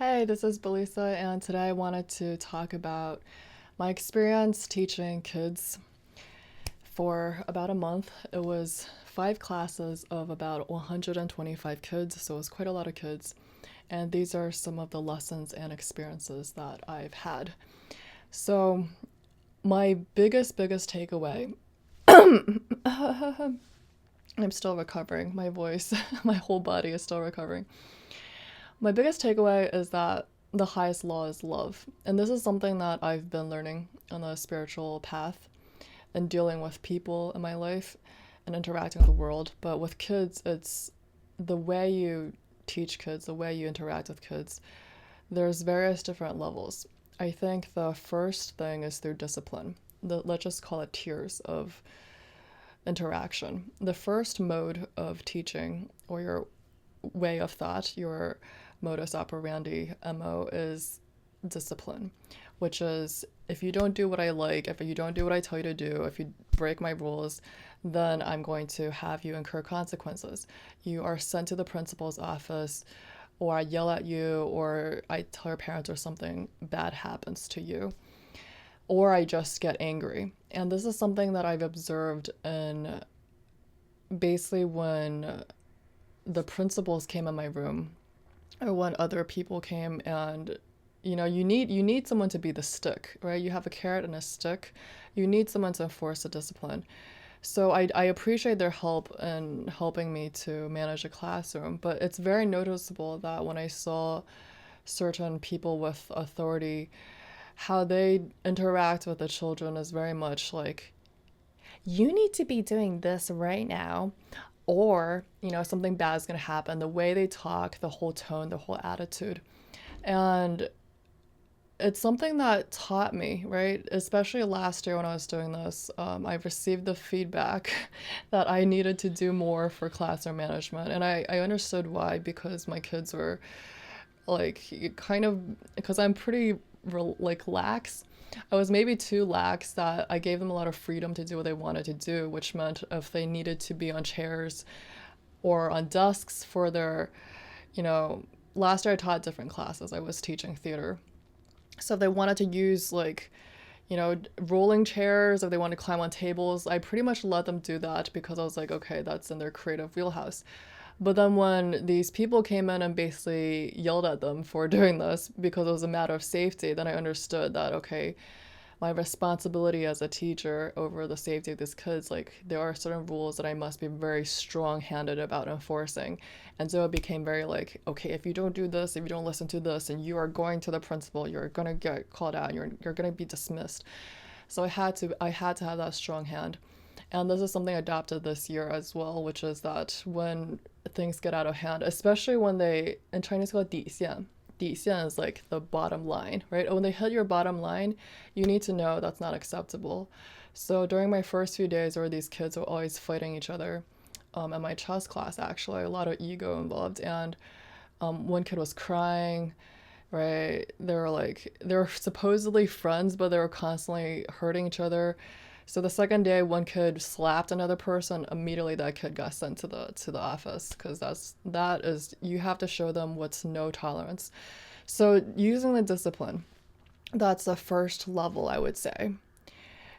Hey, this is Belisa, and today I wanted to talk about my experience teaching kids for about a month. It was 5 classes of about 125 kids, so it was quite a lot of kids. And these are some of the lessons and experiences that I've had. So, my biggest takeaway, I'm still recovering. My voice, my whole body is still recovering. My biggest takeaway is that the highest law is love. And this is something that I've been learning on a spiritual path and dealing with people in my life and interacting with the world. But with kids, it's the way you teach kids, the way you interact with kids. There's various different levels. I think the first thing is through discipline. Let's just call it tiers of interaction. The first mode of teaching, or your way of thought, your modus operandi, MO, is discipline, which is if you don't do what I like, if you don't do what I tell you to do, if you break my rules, then I'm going to have you incur consequences. You are sent to the principal's office, or I yell at you, or I tell your parents, or something bad happens to you, or I just get angry. And this is something that I've observed in basically when the principals came in my room or when other people came, and you need someone to be the stick, right? You have a carrot and a stick. You need someone to enforce the discipline. So I appreciate their help in helping me to manage a classroom, but it's very noticeable that when I saw certain people with authority, how they interact with the children is very much like, you need to be doing this right now, or something bad is going to happen. The way they talk, the whole tone, the whole attitude. And it's something that taught me, right? Especially last year when I was doing this, I received the feedback that I needed to do more for classroom management. And I understood why, because my kids were like, kind of, because I'm pretty like lax. I was maybe too lax, that I gave them a lot of freedom to do what they wanted to do, which meant if they needed to be on chairs or on desks for their, you know, last year I taught different classes. I was teaching theater. So if they wanted to use like, rolling chairs, or they wanted to climb on tables, I pretty much let them do that because I was like, okay, that's in their creative wheelhouse. But then when these people came in and basically yelled at them for doing this because it was a matter of safety, then I understood that, okay, my responsibility as a teacher over the safety of these kids, like there are certain rules that I must be very strong-handed about enforcing. And so it became very like, okay, if you don't do this, if you don't listen to this, and you are going to the principal, you're gonna get called out, you're gonna be dismissed. So I had to have that strong hand. And this is something I adopted this year as well, which is that when things get out of hand, especially when they, in Chinese, call it 底线. 底线 is like the bottom line, right? When they hit your bottom line, you need to know that's not acceptable. So during my first few days, where these kids were always fighting each other, in my chess class, actually, a lot of ego involved. And one kid was crying, right? They were supposedly friends, but they were constantly hurting each other. So the second day, one kid slapped another person. Immediately, that kid got sent to the office, because that is, you have to show them what's no tolerance. So using the discipline, that's the first level, I would say.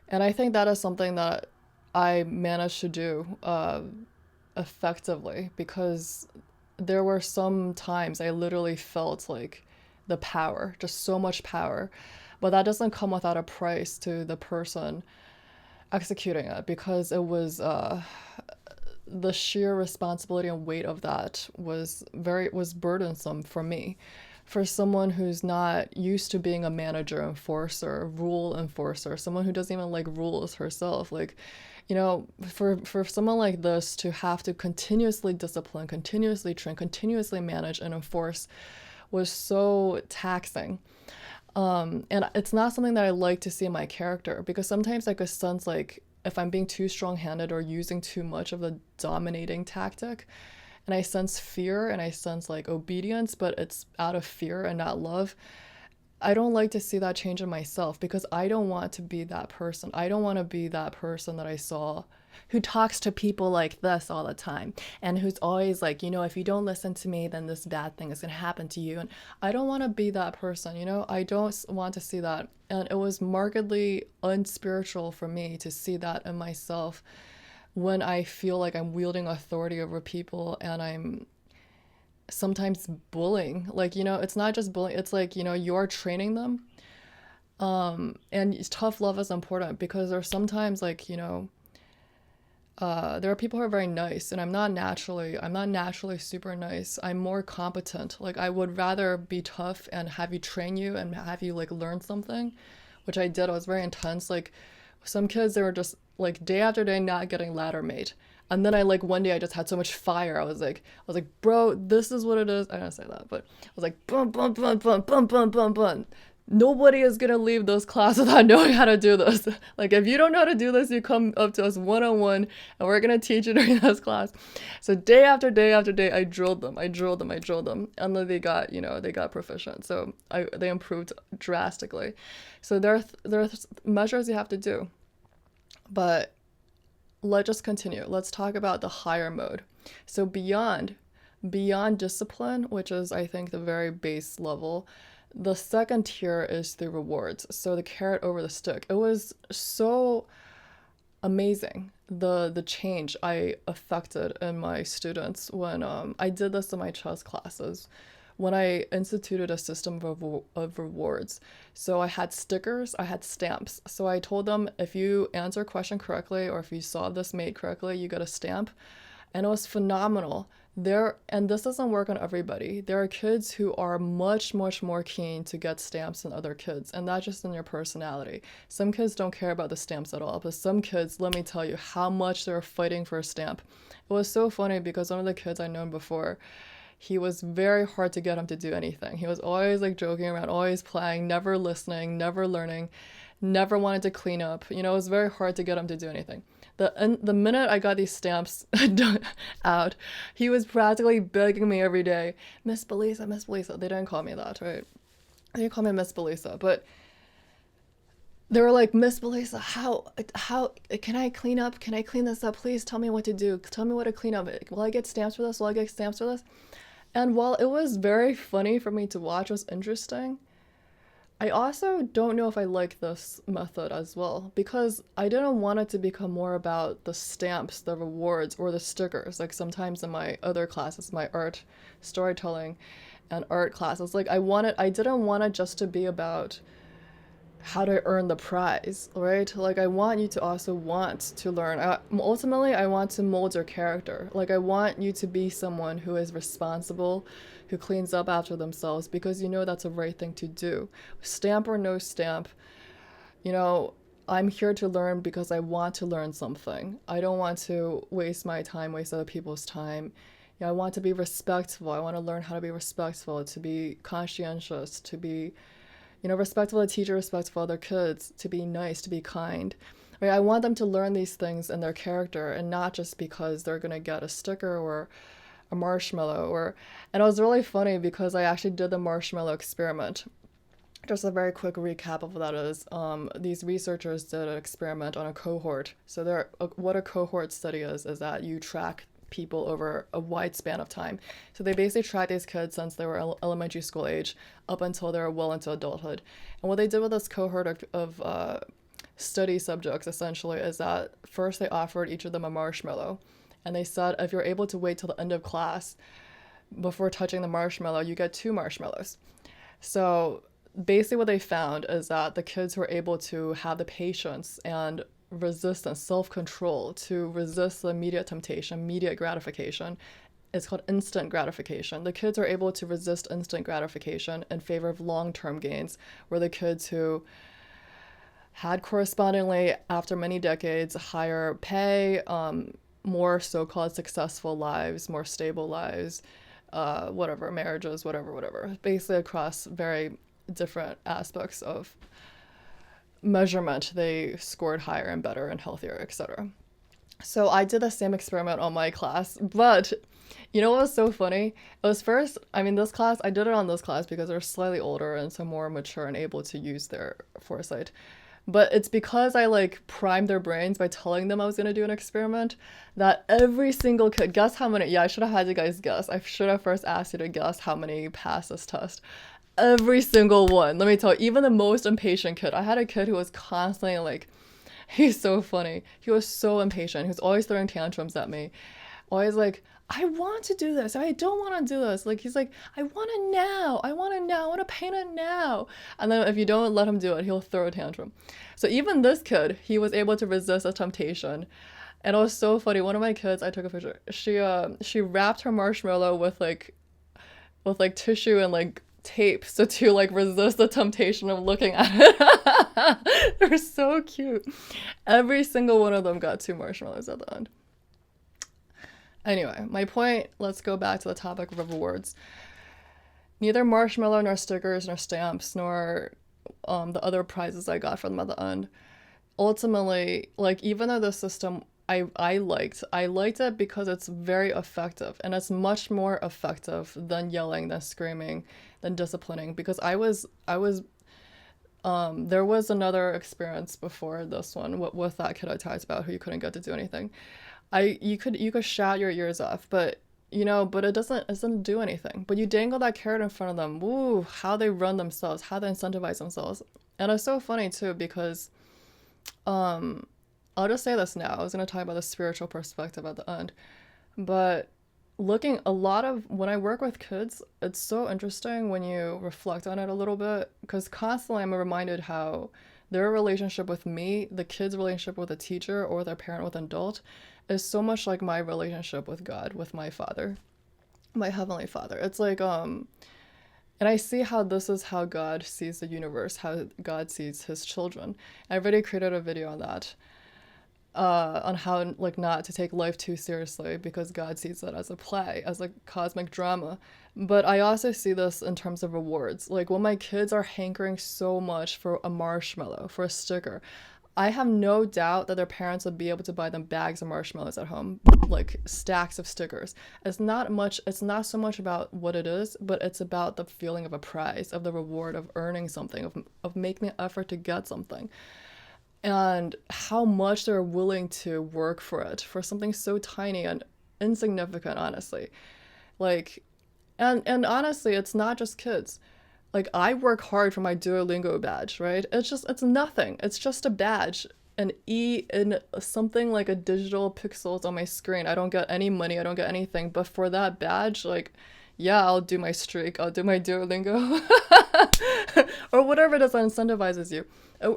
And I think that is something that I managed to do effectively, because there were some times I literally felt like the power, just so much power. But that doesn't come without a price to the person executing it, because it was the sheer responsibility and weight of that was burdensome for me, for someone who's not used to being a manager, enforcer, rule enforcer, someone who doesn't even like rules herself. Like, for someone like this to have to continuously discipline, continuously train, continuously manage and enforce was so taxing. And it's not something that I like to see in my character, because sometimes I could sense like if I'm being too strong handed or using too much of the dominating tactic, and I sense fear and I sense like obedience, but it's out of fear and not love. I don't like to see that change in myself, because I don't want to be that person. I don't want to be that person that I saw who talks to people like this all the time and who's always like, if you don't listen to me, then this bad thing is going to happen to you. And I don't want to be that person, I don't want to see that. And it was markedly unspiritual for me to see that in myself when I feel like I'm wielding authority over people and I'm sometimes bullying. Like, it's not just bullying, it's like, you're training them. And tough love is important because there's sometimes like, there are people who are very nice, and I'm not naturally super nice. I'm more competent. Like, I would rather be tough and have you train you and have you like learn something, which I did. I was very intense. Like, some kids, they were just like day after day not getting ladder mate. And then I like one day I just had so much fire. I was like, bro, this is what it is. I didn't say that, but I was like, bum bum bum bum bum bum bum bum. Nobody is gonna leave this class without knowing how to do this. Like, if you don't know how to do this, you come up to us one on one, and we're gonna teach you during this class. So day after day after day, I drilled them, and then they got proficient. So they improved drastically. So there are measures you have to do, but let's just continue. Let's talk about the higher mode. So beyond discipline, which is I think the very base level. The second tier is the rewards. So the carrot over the stick. It was so amazing the change I affected in my students when I did this in my chess classes when I instituted a system of rewards. So I had stickers, I had stamps. So I told them if you answer a question correctly or if you solve this mate correctly, you get a stamp. And it was phenomenal. And this doesn't work on everybody. There are kids who are much, much more keen to get stamps than other kids, and that's just in their personality. Some kids don't care about the stamps at all, but some kids, let me tell you, how much they're fighting for a stamp. It was so funny because one of the kids I known before, he was very hard to get him to do anything. He was always like joking around, always playing, never listening, never learning, never wanted to clean up. It was very hard to get him to do anything. The minute I got these stamps out, he was practically begging me every day, Miss Belisa, Miss Belisa. They didn't call me that, right? They didn't call me Miss Belisa, but they were like, Miss Belisa, how can I clean up? Can I clean this up? Please tell me what to do. Tell me what to clean up. Will I get stamps for this? Will I get stamps for this? And while it was very funny for me to watch, it was interesting. I also don't know if I like this method as well because I didn't want it to become more about the stamps, the rewards, or the stickers. Like sometimes in my other classes, my art, storytelling, and art classes, like I didn't want it just to be about how to earn the prize, right? Like I want you to also want to learn. Ultimately, I want to mold your character. Like I want you to be someone who is responsible, who cleans up after themselves because that's the right thing to do. Stamp or no stamp, I'm here to learn because I want to learn something. I don't want to waste my time, waste other people's time. I want to be respectful. I want to learn how to be respectful, to be conscientious, to be respectful of the teacher, respectful of their kids, to be nice, to be kind. Right? I want them to learn these things in their character and not just because they're going to get a sticker or a marshmallow. And it was really funny because I actually did the marshmallow experiment. Just a very quick recap of what that is. These researchers did an experiment on a cohort. So what a cohort study is that you track people over a wide span of time. So they basically tracked these kids since they were elementary school age up until they were well into adulthood. And what they did with this cohort of study subjects essentially is that first they offered each of them a marshmallow. And they said if you're able to wait till the end of class before touching the marshmallow, you get 2 marshmallows. So basically what they found is that the kids were able to have the patience and resistance, self-control to resist the immediate temptation, immediate gratification. It's called instant gratification. The kids are able to resist instant gratification in favor of long-term gains, where the kids who had correspondingly, after many decades, higher pay, more so-called successful lives, more stable lives, whatever, marriages, whatever. Basically across very different aspects of measurement, they scored higher and better and healthier, etc. So I did the same experiment on my class, but what was so funny? It was first, this class, I did it on this class because they're slightly older and so more mature and able to use their foresight. But it's because I like primed their brains by telling them I was gonna do an experiment that every single kid, guess how many? Yeah, I should have had you guys guess. I should have first asked you to guess how many passed this test. Every single one. Let me tell you, even the most impatient kid. I had a kid who was constantly like, he's so funny. He was so impatient. He was always throwing tantrums at me. Always like, I want to do this. I don't want to do this. Like he's like, I want it now. I want it now. I want to paint it now. And then if you don't let him do it, he'll throw a tantrum. So even this kid, he was able to resist a temptation. And it was so funny. One of my kids, I took a picture. She wrapped her marshmallow with like tissue and like tape so to like resist the temptation of looking at it. They're so cute. Every single one of them got 2 marshmallows at the end. Anyway, my point, let's go back to the topic of rewards. Neither marshmallow nor stickers nor stamps nor the other prizes I got from them at the end. Ultimately, like even though the system I liked it because it's very effective and it's much more effective than yelling, than screaming, than disciplining because I was there was another experience before this one with that kid I talked about who you couldn't get to do anything. You could shout your ears off, but but it doesn't do anything. But you dangle that carrot in front of them. Woo, how they run themselves, how they incentivize themselves. And it's so funny too because um I'll just say this now. I was going to talk about the spiritual perspective at the end. But looking a lot of when I work with kids, it's so interesting when you reflect on it a little bit because constantly I'm reminded how their relationship with me, the kid's relationship with a teacher or their parent with an adult, is so much like my relationship with God, with my father, my heavenly father. It's like and I see how this is how God sees the universe, how God sees his children. I've already created a video on that on how like not to take life too seriously because God sees it as a play, as a cosmic drama. But I also see this in terms of rewards. Like when my kids are hankering so much for a marshmallow, for a sticker, I have no doubt that their parents would be able to buy them bags of marshmallows at home, like stacks of stickers. It's not so much about what it is, but it's about the feeling of a prize, of the reward of earning something, of making an effort to get something and how much they're willing to work for it for something so tiny and insignificant, honestly. Like and honestly, it's not just kids. Like I work hard for my Duolingo badge, right? It's nothing. It's just a badge. An E in something like a digital pixels on my screen. I don't get any money, I don't get anything. But for that badge, like yeah, I'll do my streak, I'll do my Duolingo. Or whatever it is that incentivizes you.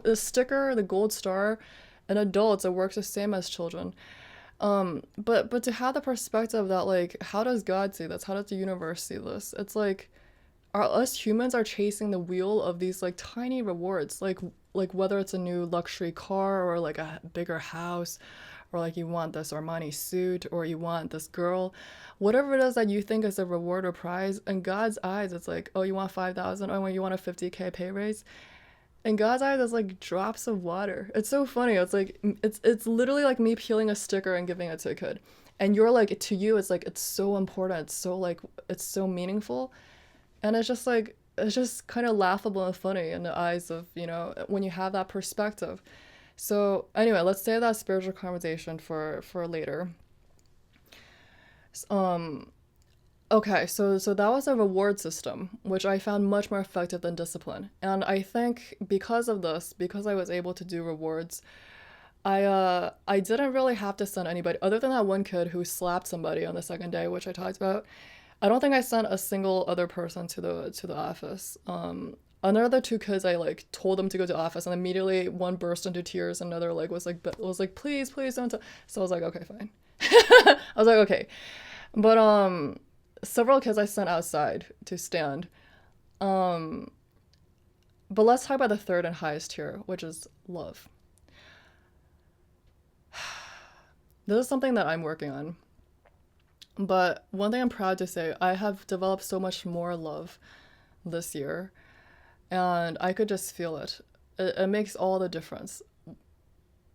The sticker, the gold star, in adults, it works the same as children. But to have the perspective that like, how does God see this? How does the universe see this? It's like, are us humans are chasing the wheel of these like tiny rewards, like whether it's a new luxury car or like a bigger house, or like you want this Armani suit or you want this girl, whatever it is that you think is a reward or prize. In God's eyes, it's like, oh, you want 5,000? Oh, you want a 50K pay raise? In God's eyes, it's like drops of water. It's so funny. It's like it's literally like me peeling a sticker and giving it to a kid. And you're like to you, it's like it's so important. It's so like it's so meaningful. And it's just like it's just kind of laughable and funny in the eyes of, when you have that perspective. So anyway, let's save that spiritual conversation for later. Um Okay, so that was a reward system, which I found much more effective than discipline. And I think because of this, because I was able to do rewards, I didn't really have to send anybody other than that one kid who slapped somebody on the second day, which I talked about. I don't think I sent a single other person to the office. Another 2 kids, I like told them to go to office, and immediately one burst into tears, another like was like please don't. So I was like okay fine. I was like okay, but several kids I sent outside to stand. Um, but let's talk about the third and highest tier, which is love. This is something that I'm working on. But one thing I'm proud to say, I have developed so much more love this year, and I could just feel it. It makes all the difference.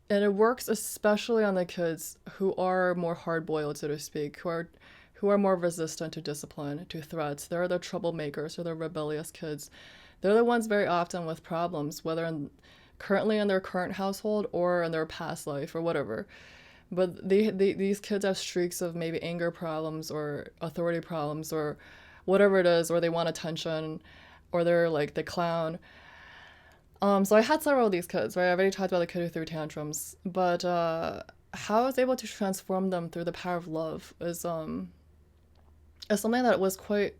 And it works especially on the kids who are more hard-boiled, so to speak, who are more resistant to discipline, to threats. They're the troublemakers or the rebellious kids. They're the ones very often with problems, whether in currently in their current household or in their past life or whatever. But these kids have streaks of maybe anger problems or authority problems or whatever it is, or they want attention, or they're like the clown. So I had several of these kids, right? I already talked about the kid who threw tantrums, but how I was able to transform them through the power of love is something that was quite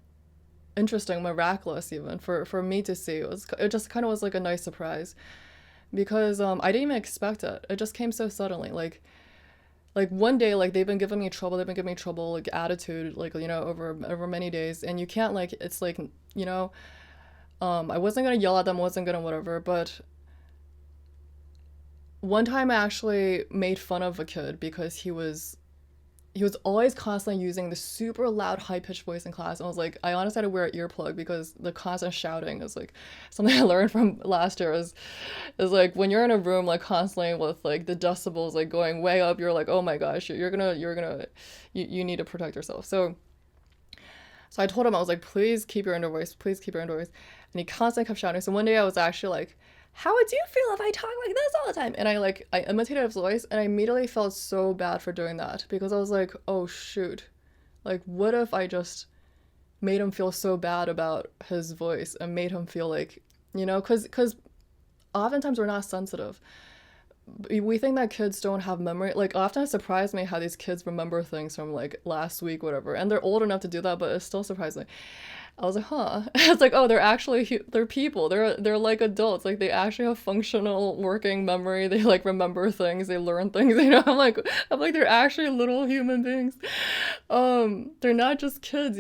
interesting, miraculous even for me to see. It just kind of was like a nice surprise because I didn't even expect it. It just came so suddenly. Like one day, like they've been giving me trouble. They've been giving me trouble, like attitude, like over many days, and you can't like it's like you know I wasn't gonna yell at them, wasn't gonna whatever, but one time I actually made fun of a kid because he was always constantly using the super loud, high pitched voice in class. And I was like, I honestly had to wear an earplug because the constant shouting is like something I learned from last year is like when you're in a room like constantly with like the decibels like going way up, you're like, oh my gosh, you need to protect yourself. So I told him, I was like, please keep your inner voice, please keep your inner voice. And he constantly kept shouting. So one day I was actually like, how would you feel if I talk like this all the time? And I imitated his voice and I immediately felt so bad for doing that because I was like, oh shoot. Like what if I just made him feel so bad about his voice and made him feel like, cuz oftentimes we're not sensitive. We think that kids don't have memory. Like often it surprised me how these kids remember things from like last week, whatever. And they're old enough to do that, but it still surprised me. I was like, huh. It's like, oh, they're people. They're like adults. Like they actually have functional working memory. They like remember things. They learn things. I'm like they're actually little human beings. They're not just kids.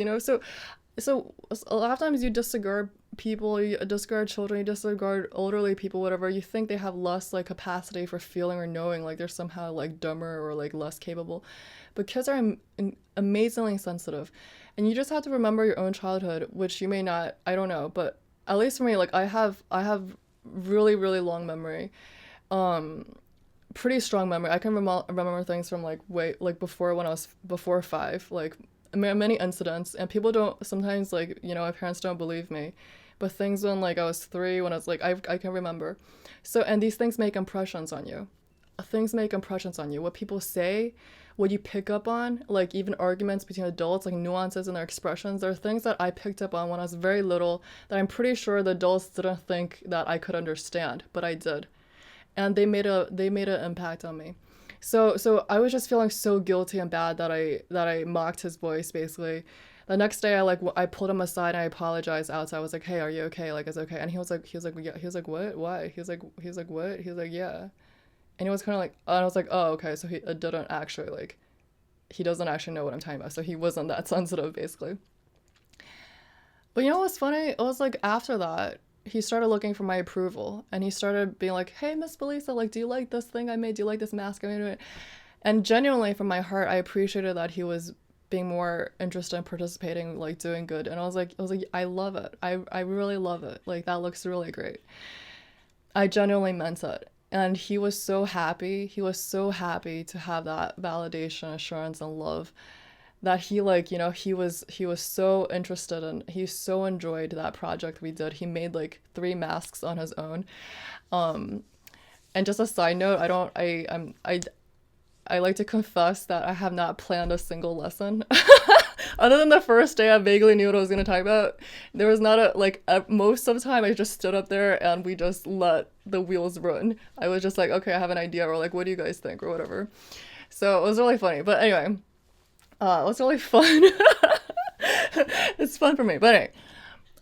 So a lot of times you disregard people, you disregard children, you disregard elderly people, whatever. You think they have less like capacity for feeling or knowing, like they're somehow like dumber or like less capable. But kids are amazingly sensitive, and you just have to remember your own childhood, which you may not. I don't know, but at least for me, like I have really really long memory, pretty strong memory. I can remember things from like way like before when I was before 5, like many incidents, and people don't sometimes like my parents don't believe me, but things when like I was 3, when I was like I can remember. So and these things make impressions on you. Things make impressions on you. What people say, what you pick up on, like even arguments between adults, like nuances in their expressions. There are things that I picked up on when I was very little that I'm pretty sure the adults didn't think that I could understand, but I did, and they made an impact on me. So I was just feeling so guilty and bad that I mocked his voice basically. The next day I pulled him aside and I apologized outside. I was like, "Hey, are you okay? Like, it's okay." And he was like, yeah. He was like, "What? Why?" He was like, "What?" He was like, "Yeah." And he was kind of like, and I was like, "Oh, okay." So he it didn't actually like he doesn't actually know what I'm talking about. So he wasn't that sensitive basically. But what's funny? It was like after that, he started looking for my approval and he started being like, "Hey, Miss Belisa, like, do you like this thing I made? Do you like this mask I made?" And genuinely from my heart, I appreciated that he was being more interested in participating, like doing good. And I was like, I love it. I really love it. Like that looks really great. I genuinely meant it. And he was so happy. He was so happy to have that validation, assurance, and love that he like he was so interested and he so enjoyed that project we did. He made like 3 masks on his own. um and just a side note, I don't I like to confess that I have not planned a single lesson. Other than the first day, I vaguely knew what I was going to talk about. There was not most of the time I just stood up there and we just let the wheels run. I was just like, okay, I have an idea, or like, what do you guys think, or whatever. So it was really funny. But anyway, it was really fun. It's fun for me. But anyway,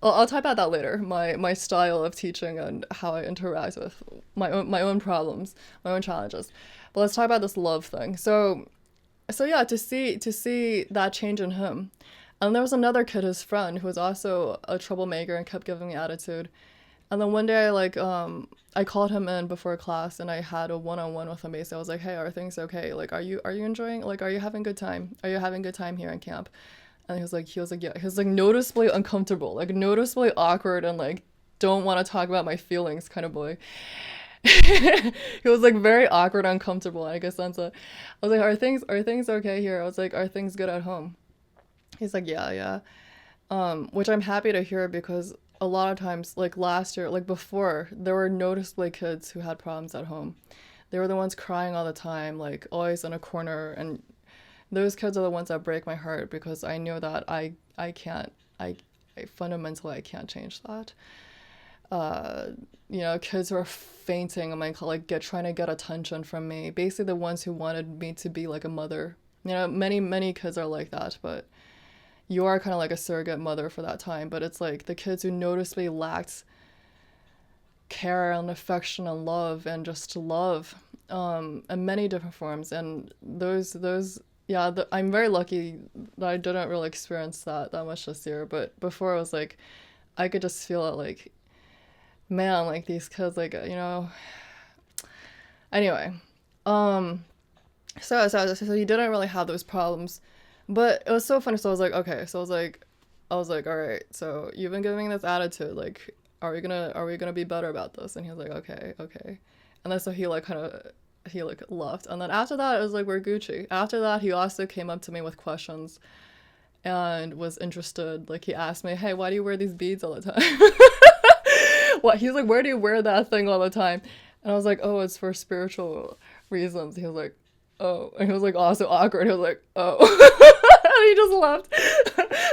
I'll talk about that later. My style of teaching and how I interact with my own problems, my own challenges. But let's talk about this love thing. So yeah, to see that change in him. And there was another kid, his friend, who was also a troublemaker and kept giving me attitude. And then one day I called him in before class and I had a one-on-one with him. Basically, I was like, "Hey, are things okay? Like, are you enjoying? Like, are you having a good time? Are you having a good time here in camp?" And he was like, yeah. He was like noticeably uncomfortable, like noticeably awkward, and like don't want to talk about my feelings kind of boy. He was like very awkward, uncomfortable. And I guess that's it. I was like, are things okay here? I was like, are things good at home? He's like, yeah, yeah. Which I'm happy to hear because a lot of times, like last year, like before, there were noticeably kids who had problems at home. They were the ones crying all the time, like always in a corner, and those kids are the ones that break my heart because I know that I can't I fundamentally I can't change that. uh, Kids who are fainting on my like get trying to get attention from me. Basically, the ones who wanted me to be like a mother. Many kids are like that, but you are kind of like a surrogate mother for that time. But it's like the kids who noticeably lacked care and affection and love and just love, in many different forms. And those yeah, I'm very lucky that I didn't really experience that much this year. But before, it was like I could just feel it, like, man, like these kids, like, anyway. um so you didn't really have those problems, but it was so funny. So I was like, okay, so I was like, all right, so you've been giving me this attitude, like, are we gonna be better about this? And he was like, okay, okay. And then so he like kind of he like left, and then after that it was like we're Gucci. After that, he also came up to me with questions and was interested. Like, he asked me, hey, why do you wear these beads all the time? What, he's like, where do you wear that thing all the time? And I was like, oh, it's for spiritual reasons. He was like, oh. And he was like also awkward. He was like, oh. And he just left.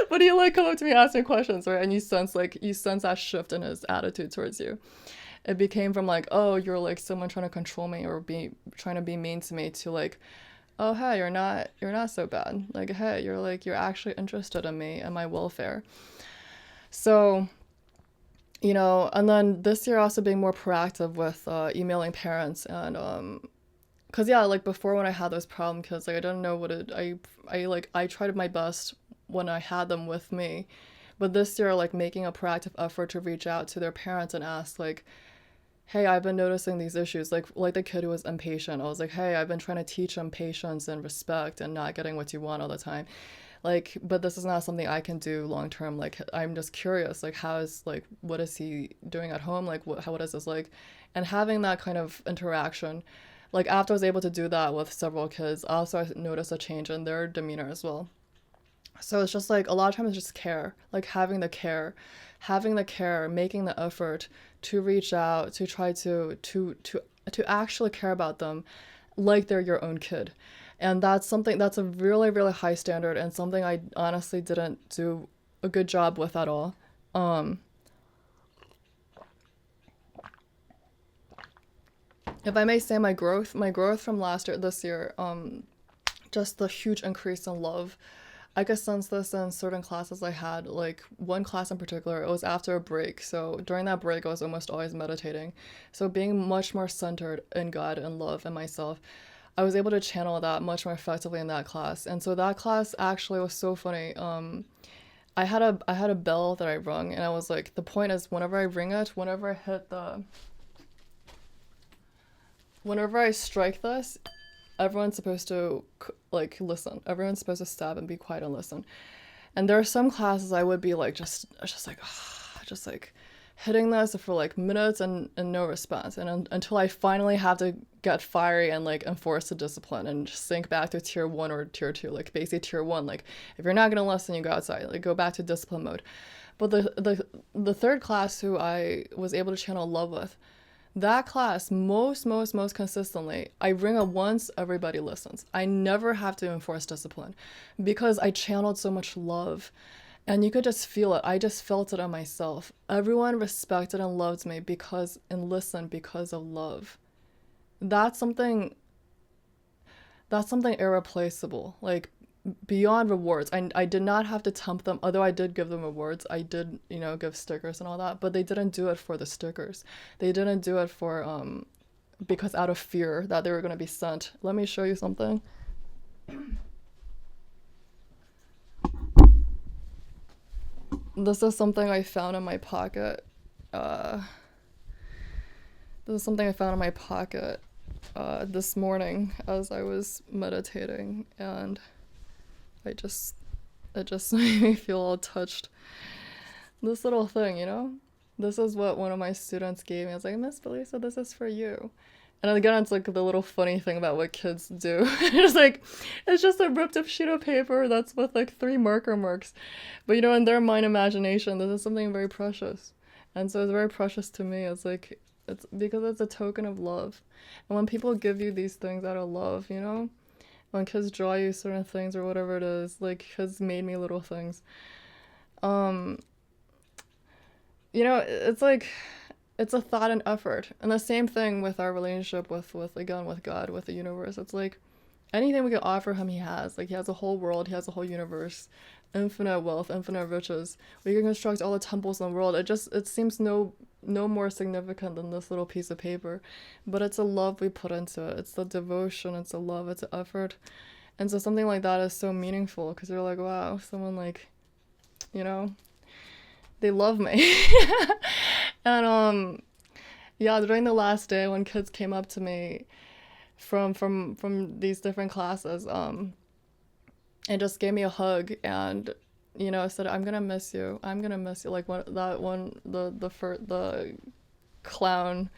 But he like come up to me asking questions, right? And you sense that shift in his attitude towards you. It became from like, oh, you're like someone trying to control me or be trying to be mean to me, to like, oh, hey, you're not so bad. Like, hey, you're actually interested in me and my welfare. So, and then this year also being more proactive with emailing parents. And because, yeah, like before, when I had those problem kids, like I didn't know what it I tried my best when I had them with me. But this year, like, making a proactive effort to reach out to their parents and ask, like, hey, I've been noticing these issues, like the kid who was impatient. I was like, hey, I've been trying to teach him patience and respect and not getting what you want all the time. Like, but this is not something I can do long term. Like, I'm just curious, like, what is he doing at home? Like, what is this like? And having that kind of interaction, like, after I was able to do that with several kids, also I noticed a change in their demeanor as well. So it's just like a lot of times it's just care, like having the care, making the effort to reach out, to try to actually care about them like they're your own kid. And that's a really, really high standard, and something I honestly didn't do a good job with at all. Um, if I may say, my growth from last year, this year, just the huge increase in love. I could sense this in certain classes I had, like one class in particular. It was after a break. So during that break, I was almost always meditating. So being much more centered in God and love and myself, I was able to channel that much more effectively in that class. And so that class actually was so funny. I had a bell that I rung, and I was like, the point is, whenever I ring it, whenever I strike this, everyone's supposed to like listen. Everyone's supposed to stop and be quiet and listen. And there are some classes I would be like just like just like hitting this for like minutes, and no response. And until I finally have to get fiery and like enforce the discipline and just sink back to tier 1 or tier 2, like basically tier 1, like if you're not going to listen, you go outside, like go back to discipline mode. But the third class who I was able to channel love with, that class, most consistently, I ring it once, everybody listens. I never have to enforce discipline because I channeled so much love. And you could just feel it. I just felt it on myself. Everyone respected and loved me listened because of love. That's something that's something irreplaceable. Like, beyond rewards. I did not have to tempt them, although I did give them rewards. I did, give stickers and all that, but they didn't do it for the stickers. They didn't do it for because out of fear that they were going to be sent. Let me show you something. This is something I found in my pocket. Uh, this is something I found in my pocket this morning as I was meditating, and I just it just made me feel all touched. This little thing, this is what one of my students gave me. I was like, Miss Belisa, this is for you. And again, it's like the little funny thing about what kids do. It's just a ripped up sheet of paper that's with like 3 marker marks. But in their mind imagination, this is something very precious. And so it's very precious to me. It's like, it's because it's a token of love. And when people give you these things out of love, you know, when kids draw you certain things or whatever it is, like kids made me little things. Um, you know, it's like it's a thought and effort. And the same thing with our relationship with again with God, with the universe. It's like anything we can offer him, he has. Like he has a whole world, he has a whole universe, infinite wealth, infinite riches. We can construct all the temples in the world. It seems no more significant than this little piece of paper. But it's a love we put into it. It's the devotion, it's the love, it's the effort. And so something like that is so meaningful because you're like, wow, someone like, you know, they love me. And yeah, during the last day when kids came up to me from these different classes, and just gave me a hug and said, I'm gonna miss you. I'm gonna miss you. Like that one, the clown,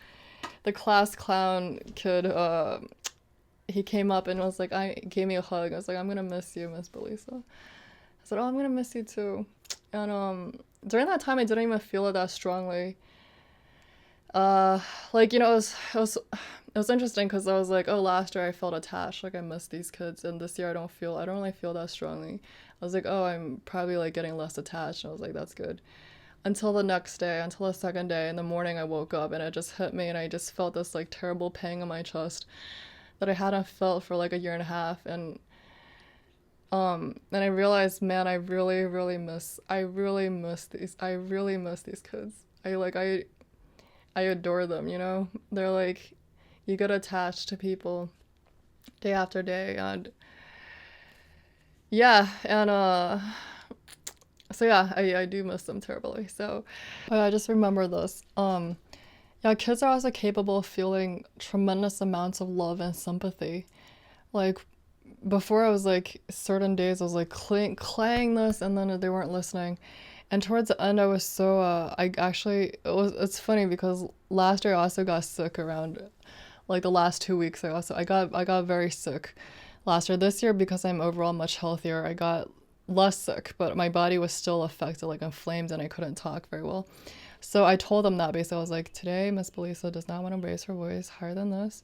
the class clown kid, he came up and was like, I gave me a hug. I was like, I'm gonna miss you, Miss Belisa. I said, oh, I'm gonna miss you too. And during that time I didn't even feel it that strongly. Like, it was interesting because I was like, oh, last year I felt attached, like I missed these kids, and this year I don't really feel that strongly. I was like, oh, I'm probably like getting less attached, and I was like, that's good. Until the next day, until the second day in the morning, I woke up and it just hit me, and I just felt this like terrible pang in my chest that I hadn't felt for like a year and a half, and I realized, man, I really miss these kids. I adore them, you know? They're like, you get attached to people day after day, and yeah, and so yeah, I do miss them terribly. So I just remember this. Yeah, kids are also capable of feeling tremendous amounts of love and sympathy. Like before I was like certain days I was like claying this and then they weren't listening. And towards the end I was so I actually it's funny because last year I also got sick around like the last 2 weeks. I got very sick last year. This year, because I'm overall much healthier, I got less sick, but my body was still affected, like inflamed, and I couldn't talk very well. So I told them that basically I was like, today Miss Belisa does not want to raise her voice higher than this.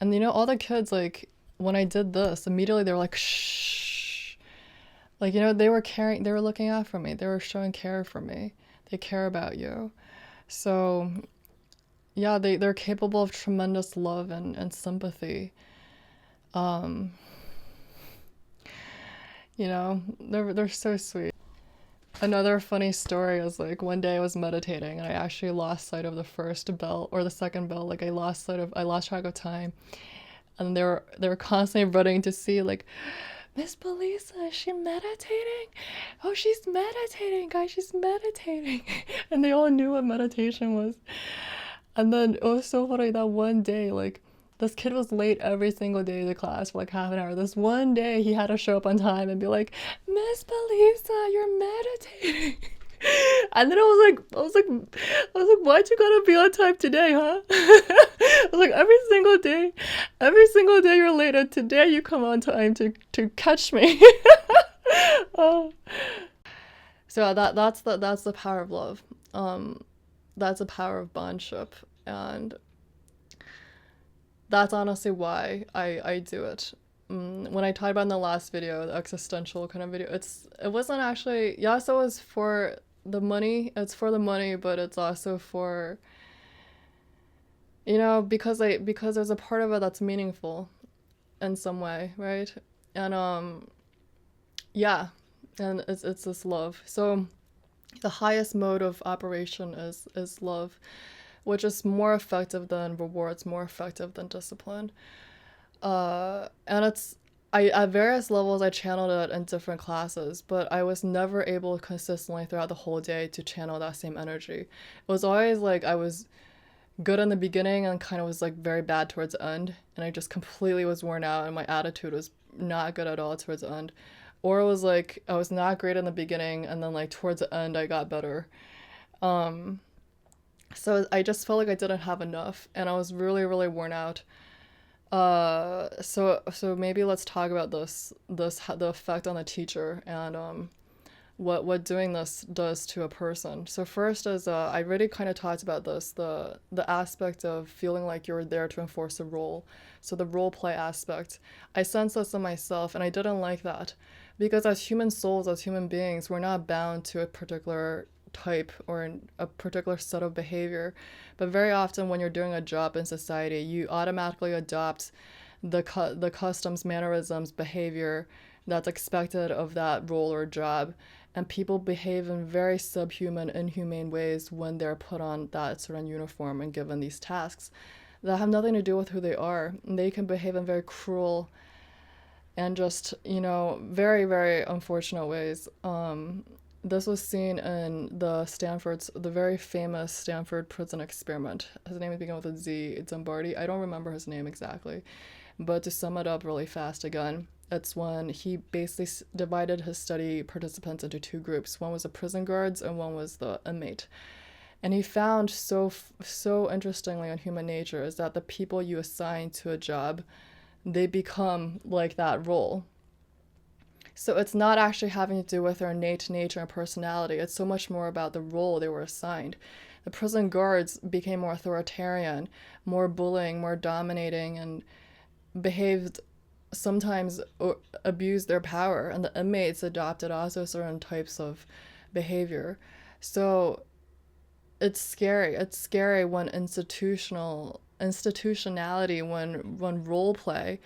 And all the kids, like when I did this, immediately they were like, shh. Like, they were caring, they were looking out for me, they were showing care for me. They care about you. So yeah, they're capable of tremendous love and sympathy. Um, they're so sweet. Another funny story is like one day I was meditating and I actually lost sight of the first bell or the second bell. Like I lost track of time. And they were constantly running to see like, Miss Belisa, is she meditating? Oh, she's meditating, guys, she's meditating. And they all knew what meditation was. And then it was so funny that one day, like, this kid was late every single day to class for like half an hour. This one day, he had to show up on time and be like, Miss Belisa, you're meditating. And then I was like, why'd you gotta be on time today, huh? I was like, every single day you're late, and today you come on time to catch me. Oh. So yeah, that's the power of love. That's the power of bondship, and that's honestly why I do it. When I talked about in the last video, the existential kind of video, it wasn't actually, yes, it was for the money. It's for the money, but it's also for, because there's a part of it that's meaningful in some way, right? And yeah, and it's this love. So the highest mode of operation is love, which is more effective than rewards, more effective than discipline. And at various levels I channeled it in different classes, but I was never able consistently throughout the whole day to channel that same energy. It was always like I was good in the beginning and kind of was like very bad towards the end, and I just completely was worn out and my attitude was not good at all towards the end. Or it was like I was not great in the beginning and then like towards the end I got better. Um, so I just felt like I didn't have enough and I was really, really worn out. So maybe let's talk about the effect on the teacher and what doing this does to a person. So first is I already kind of talked about this, the aspect of feeling like you're there to enforce a role. So the role play aspect. I sense this in myself and I didn't like that. Because as human souls, as human beings, we're not bound to a particular type or a particular set of behavior. But very often when you're doing a job in society, you automatically adopt the customs, mannerisms, behavior that's expected of that role or job. And people behave in very subhuman, inhumane ways when they're put on that certain uniform and given these tasks that have nothing to do with who they are. And they can behave in very cruel and just, very, very unfortunate ways. This was seen in the very famous Stanford prison experiment. His name is beginning with a Z, Zimbardi. I don't remember his name exactly. But to sum it up really fast again, it's when he basically divided his study participants into two groups. One was the prison guards and one was the inmate. And he found so interestingly in human nature is that the people you assign to a job, they become like that role. So it's not actually having to do with their innate nature and personality. It's so much more about the role they were assigned. The prison guards became more authoritarian, more bullying, more dominating, and behaved sometimes abused their power, and the inmates adopted also certain types of behavior. So it's scary. It's scary when institutionality, when role play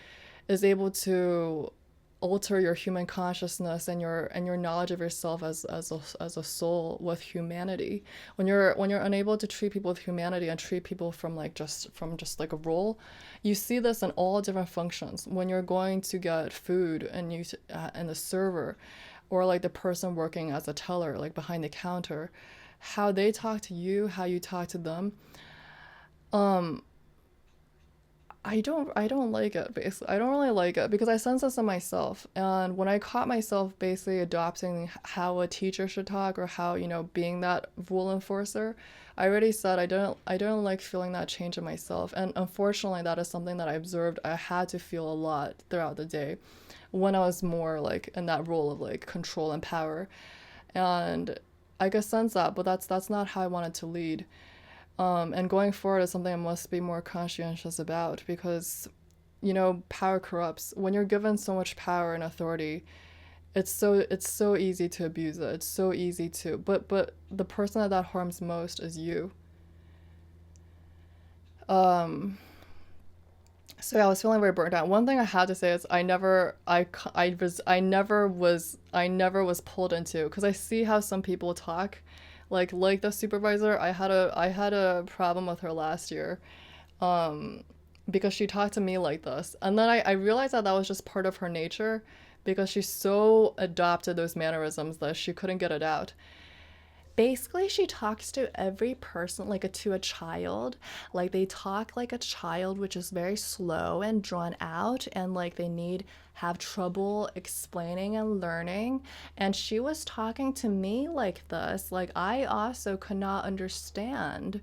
is able to alter your human consciousness and your knowledge of yourself as a soul with humanity. When you're unable to treat people with humanity and treat people from just like a role, you see this in all different functions. When you're going to get food and the server, or like the person working as a teller, like behind the counter, how they talk to you, how you talk to them. I don't like it, basically. I don't really like it because I sense this in myself. And when I caught myself basically adopting how a teacher should talk, or how, being that rule enforcer, I already said I don't like feeling that change in myself. And unfortunately, that is something that I observed I had to feel a lot throughout the day when I was more like in that role of like control and power. And I could sense that, but that's not how I wanted to lead. And going forward is something I must be more conscientious about because, power corrupts. When you're given so much power and authority, it's so easy to abuse it. It's so easy to, but the person that harms most is you. Um, so yeah, I was feeling very burnt out. One thing I had to say is I never was pulled into, because I see how some people talk, like the supervisor. I had a problem with her last year, um, because she talked to me like this, and then I realized that was just part of her nature, because she so adopted those mannerisms that she couldn't get it out. Basically, she talks to every person like to a child. Like they talk like a child, which is very slow and drawn out, and like they have trouble explaining and learning. And she was talking to me like this. Like I also could not understand.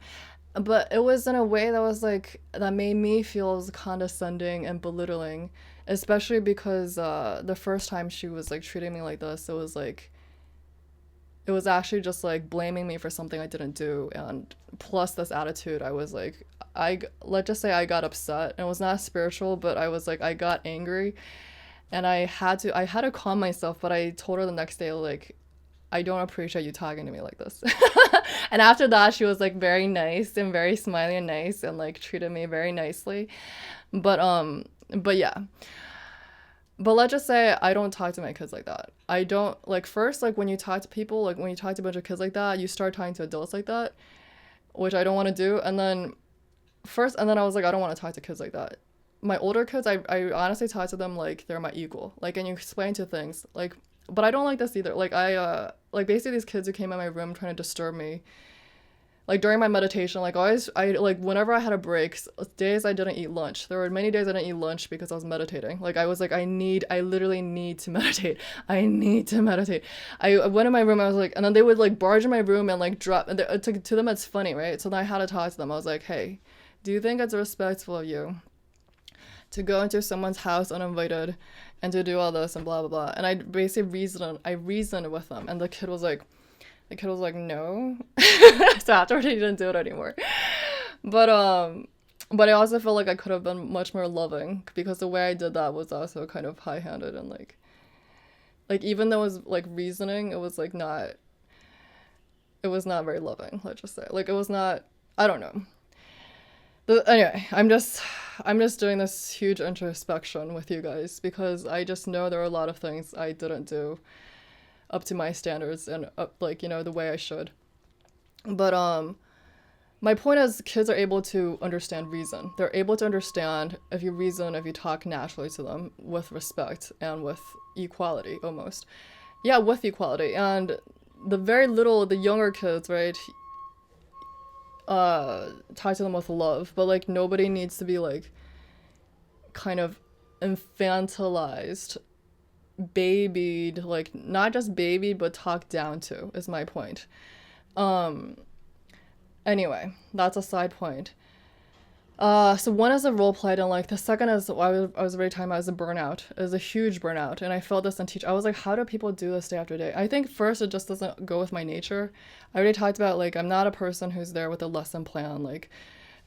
But it was in a way that was like that made me feel condescending and belittling, especially because the first time she was like treating me like this, it was actually just like blaming me for something I didn't do, and plus this attitude. I was like, let's just say I got upset, and it was not spiritual, but I was like, I got angry, and I had to calm myself. But I told her the next day, like, I don't appreciate you talking to me like this. And after that, she was like very nice and very smiley and nice, and like treated me very nicely. But yeah, but let's just say I don't talk to my kids like that. I don't, like, first, like when you talk to people, like when you talk to a bunch of kids like that, you start talking to adults like that, which I don't want to do. And then I was like, I don't want to talk to kids like that. My older kids, I honestly talk to them like they're my equal. Like, and you explain to things like, but I don't like this either. Like basically these kids who came in my room trying to disturb me, like during my meditation, like always, whenever I had a break, days I didn't eat lunch. There were many days I didn't eat lunch because I was meditating. Like I was like, I literally need to meditate. I need to meditate. I went in my room. I was like, and then they would like barge in my room and like drop. And to them, it's funny, right? So then I had to talk to them. I was like, hey, do you think it's respectful of you to go into someone's house uninvited and to do all this and blah blah blah. And I basically reasoned with them, and the kid was like no. So afterward he didn't do it anymore. But I also feel like I could have been much more loving, because the way I did that was also kind of high-handed, and like even though it was like reasoning, it was not very loving, let's just say. Like it was not, I don't know. Anyway, I'm just doing this huge introspection with you guys, because I just know there are a lot of things I didn't do up to my standards and like, the way I should. But my point is, kids are able to understand reason. They're able to understand if you reason, if you talk naturally to them with respect and with equality almost. Yeah, with equality. And the younger kids, right, talk to them with love, but like nobody needs to be like kind of infantilized, babied, like not just babied, but talked down to, is my point. Um, Anyway, that's a side point. So one is a role play, and like the second is I was already talking about, is a burnout, is a huge burnout, and I felt this in teach. I was like, how do people do this day after day? I think first it just doesn't go with my nature. I already talked about, like, I'm not a person who's there with a lesson plan, like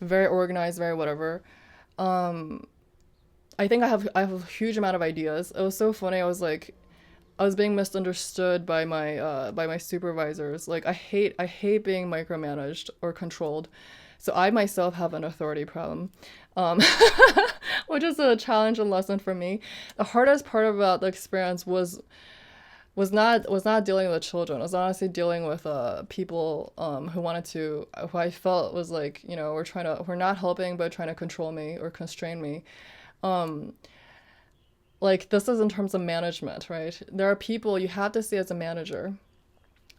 very organized, very whatever. Um, I think I have a huge amount of ideas. It was so funny. I was being misunderstood by my supervisors. Like I hate being micromanaged or controlled. So I myself have an authority problem, um, which is a challenge and lesson for me. The hardest part about the experience was not dealing with children. It was honestly dealing with people who I felt was like, we're not helping but trying to control me or constrain me. Um, like, this is in terms of management, right? There are people you have to see as a manager.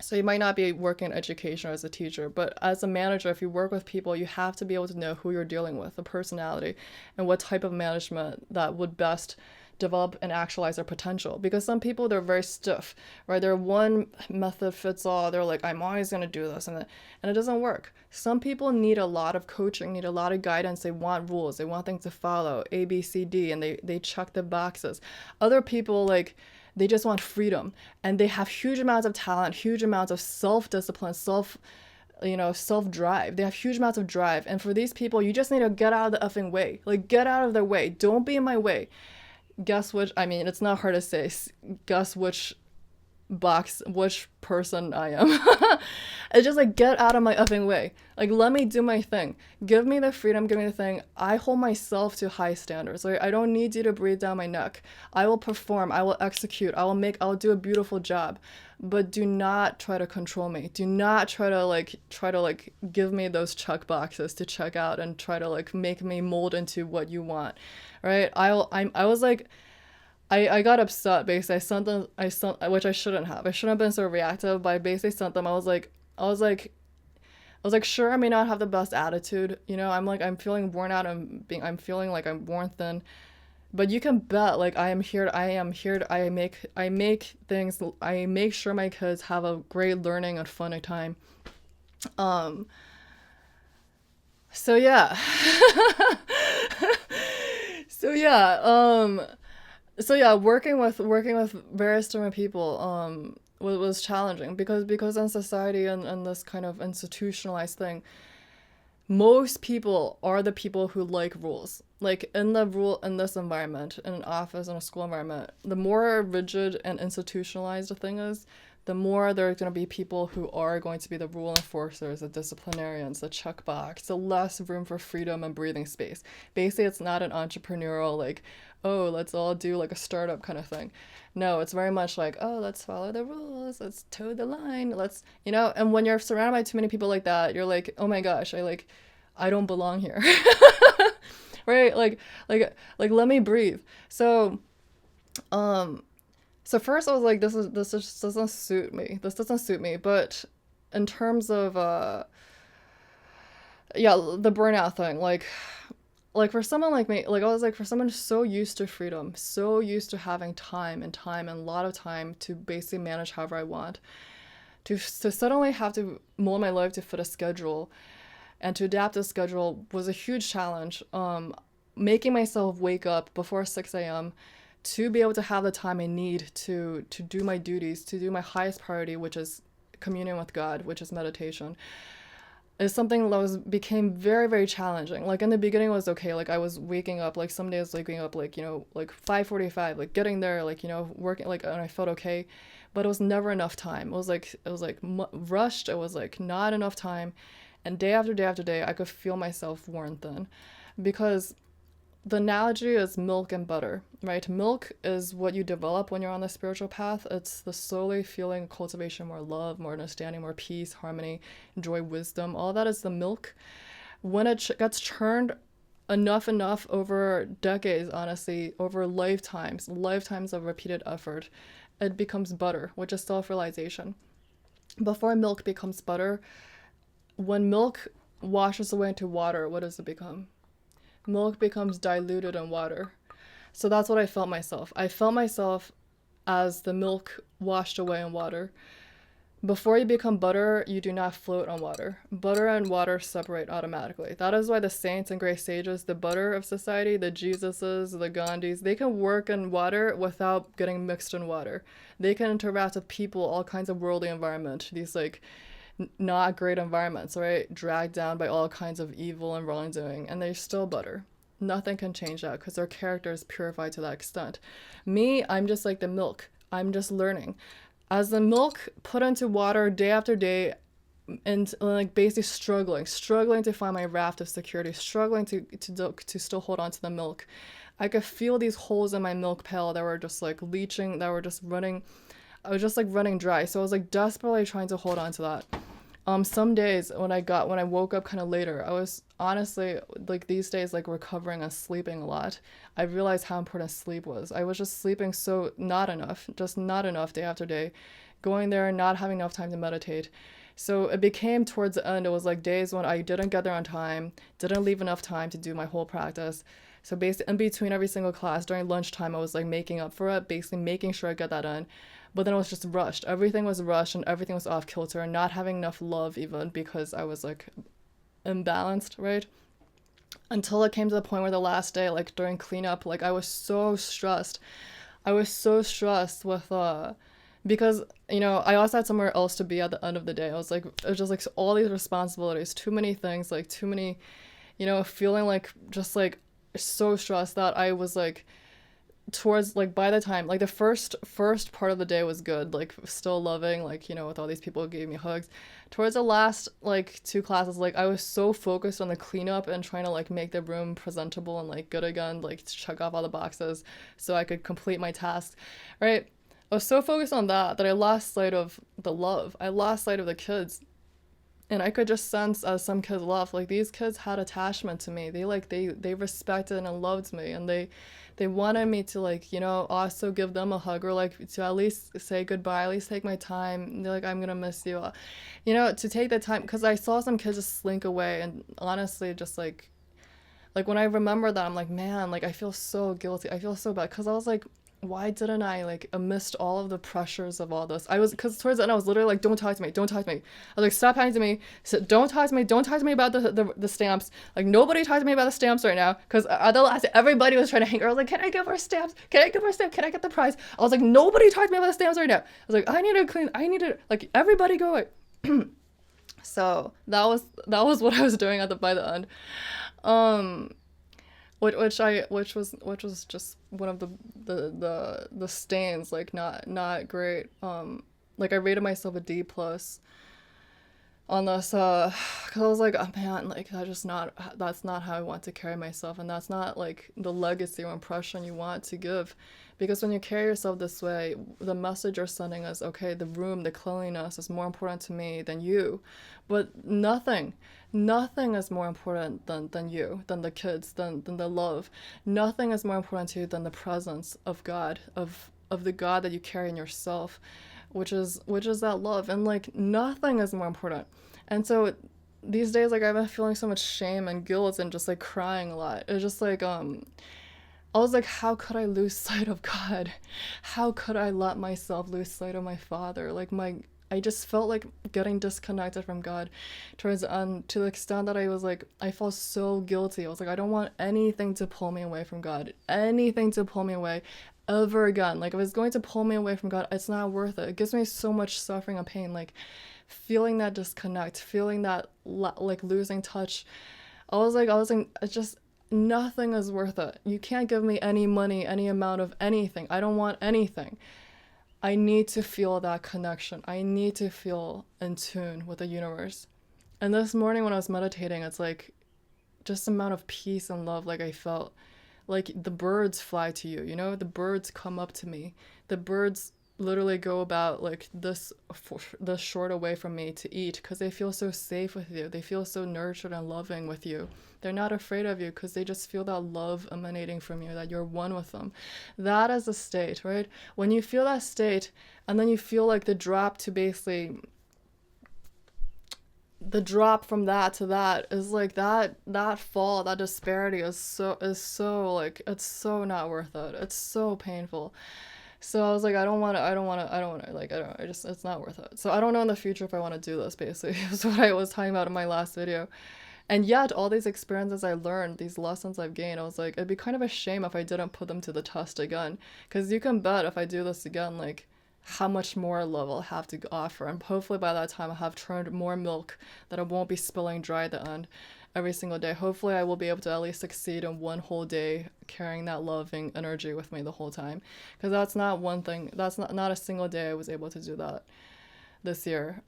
So you might not be working in education or as a teacher, but as a manager, if you work with people, you have to be able to know who you're dealing with, the personality, and what type of management that would best develop and actualize their potential. Because some people, they're very stiff, right? They're one method fits all. They're like, I'm always going to do this, and it doesn't work. Some people need a lot of coaching, need a lot of guidance. They want rules, they want things to follow, A, B, C, D, and they check the boxes. Other people, like, they just want freedom, and they have huge amounts of talent, huge amounts of self-discipline, self-drive. They have huge amounts of drive. And for these people, you just need to get out of the effing way. Like, get out of their way. Don't be in my way. Guess which, I mean, it's not hard to say. Guess which person I am. It's just like, get out of my effing way. Like, let me do my thing. Give me the freedom, give me the thing. I hold myself to high standards. Right? I don't need you to breathe down my neck. I will perform, I will execute, I'll do a beautiful job. But do not try to control me. Do not try to give me those check boxes to check out and try to like make me mold into what you want. Right? I was like, I got upset. Basically, I sent, which I shouldn't have. I shouldn't have been so reactive, but I basically sent them. I was like, sure, I may not have the best attitude. I'm feeling worn out. I'm feeling like I'm worn thin. But you can bet, like, I make things, I make sure my kids have a great learning and fun time. Um, so yeah. So yeah, working with various different people was challenging, because in society and this kind of institutionalized thing, most people are the people who like rules. Like, in this environment, in an office, in a school environment, the more rigid and institutionalized a thing is, the more there are going to be people who are going to be the rule enforcers, the disciplinarians, the checkbox, the less room for freedom and breathing space. Basically, it's not an entrepreneurial, like, oh, let's all do like a startup kind of thing. No, it's very much like, oh, let's follow the rules, let's toe the line, and when you're surrounded by too many people like that, you're like, oh my gosh, I don't belong here. Right? Like let me breathe. Um, so first I was like, this just doesn't suit me. This doesn't suit me. But in terms of yeah, the burnout thing, like for someone like me, like I was like, for someone so used to freedom, so used to having time and a lot of time to basically manage however I want, to suddenly have to mold my life to fit a schedule and to adapt a schedule was a huge challenge. making myself wake up before 6 a.m. to be able to have the time I need to do my duties, to do my highest priority, which is communion with God, which is meditation, is something that was became very, very challenging. Like in the beginning it was okay. Like I was waking up, like some days like waking up like, like 5:45, like getting there, like, working, like, and I felt okay. But it was never enough time. It was like rushed. It was like not enough time. And day after day after day, I could feel myself worn thin, because the analogy is milk and butter, right? Milk is what you develop when you're on the spiritual path. It's the slowly feeling, cultivation, more love, more understanding, more peace, harmony, joy, wisdom. All that is the milk. When it gets churned enough over decades, honestly, over lifetimes of repeated effort, it becomes butter, which is self-realization. Before milk becomes butter, when milk washes away into water, what does it become? Milk becomes diluted in water. So that's what I felt myself. I felt myself as the milk washed away in water. Before you become butter, you do not float on water. Butter and water separate automatically. That is why the saints and great sages, the butter of society, the Jesuses, the Gandhis, they can work in water without getting mixed in water. They can interact with people, all kinds of worldly environment, these like not great environments, right? Dragged down by all kinds of evil and wrongdoing, and they're still butter. Nothing can change that because their character is purified to that extent. Me, I'm just like the milk. I'm just learning. As the milk put into water day after day, and like basically struggling to find my raft of security, struggling to still hold on to the milk. I could feel these holes in my milk pail that were just like leaching, that were just running. I was just like running dry. So I was like desperately trying to hold on to that. Some days when I woke up kind of later, I was honestly like these days like recovering and sleeping a lot. I realized how important sleep was. I was just sleeping so not enough, just not enough day after day, going there and not having enough time to meditate. So it became towards the end, it was like days when I didn't get there on time, didn't leave enough time to do my whole practice. So basically in between every single class during lunchtime, I was like making up for it, basically making sure I got that in. But then it was just rushed. Everything was rushed and everything was off kilter, and not having enough love even because I was like imbalanced, right? Until it came to the point where the last day, like during cleanup, like I was so stressed. I was so stressed with because I also had somewhere else to be at the end of the day. It was just like all these responsibilities, too many things, like too many, feeling like just like so stressed that I was like towards like by the time like the first part of the day was good, like still loving, like with all these people who gave me hugs. Towards the last like two classes, like I was so focused on the cleanup and trying to like make the room presentable and like good again, like to check off all the boxes so I could complete my task, right? I was so focused on that I lost sight of the love. I lost sight of the kids. And I could just sense as some kids left, like these kids had attachment to me. They respected and loved me, and they wanted me to like also give them a hug, or like to at least say goodbye, at least take my time. They're like, I'm gonna miss you, to take the time, because I saw some kids just slink away, and honestly just like when I remember that, I'm like, man, like I feel so guilty, I feel so bad, because I was like, why didn't I like amidst all of the pressures of all this? I was because towards the end I was literally like, don't talk to me, don't talk to me. I was like, stop talking to me, don't talk to me, don't talk to me about the stamps. Like nobody talk to me about the stamps right now, because at the last everybody was trying to hang. I was like, can I give her stamps? Can I give her stamp? Can I get the prize? I was like, nobody talk to me about the stamps right now. I was like, I need to like everybody go away. So that was what I was doing at the by the end. Um, which was just one of the stains, like not great. Like I rated myself a D plus on this, because I was like, oh man, like that's not how I want to carry myself, and that's not like the legacy or impression you want to give. Because when you carry yourself this way, the message you're sending is, okay, the room, the cleanliness is more important to me than you. But nothing is more important than you, than the kids, than the love. Nothing is more important to you than the presence of God, of the God that you carry in yourself, which is that love. And like nothing is more important. And so these days, like I've been feeling so much shame and guilt and just like crying a lot. It's just like I was like, how could I lose sight of God? How could I let myself lose sight of my Father? Like I just felt like getting disconnected from God towards the end, to the extent that I was like, I felt so guilty. I was like, I don't want anything to pull me away from God, anything to pull me away ever again. Like, if it's going to pull me away from God, it's not worth it. It gives me so much suffering and pain. Like, feeling that disconnect, feeling that like losing touch. I was like, it's just nothing is worth it. You can't give me any money, any amount of anything. I don't want anything. I need to feel that connection. I need to feel in tune with the universe. And this morning when I was meditating, it's like just the amount of peace and love like I felt. Like the birds fly to you, you know? The birds come up to me. The birds literally go about like this short away from me to eat because they feel so safe with you. They feel so nurtured and loving with you. They're not afraid of you because they just feel that love emanating from you, that you're one with them. That is the state, right? When you feel that state and then you feel like the drop to basically the drop from that to that is like that fall, that disparity is so like it's so not worth it. It's so painful. So I was like, I just, it's not worth it. So I don't know in the future if I want to do this, basically. Is what I was talking about in my last video. And yet, all these experiences I learned, these lessons I've gained, I was like, it'd be kind of a shame if I didn't put them to the test again. Because you can bet if I do this again, like, how much more love I'll have to offer. And hopefully by that time, I'll have turned more milk that I won't be spilling dry at the end every single day. Hopefully, I will be able to at least succeed in one whole day carrying that loving energy with me the whole time. Because that's not one thing, that's not a single day I was able to do that this year.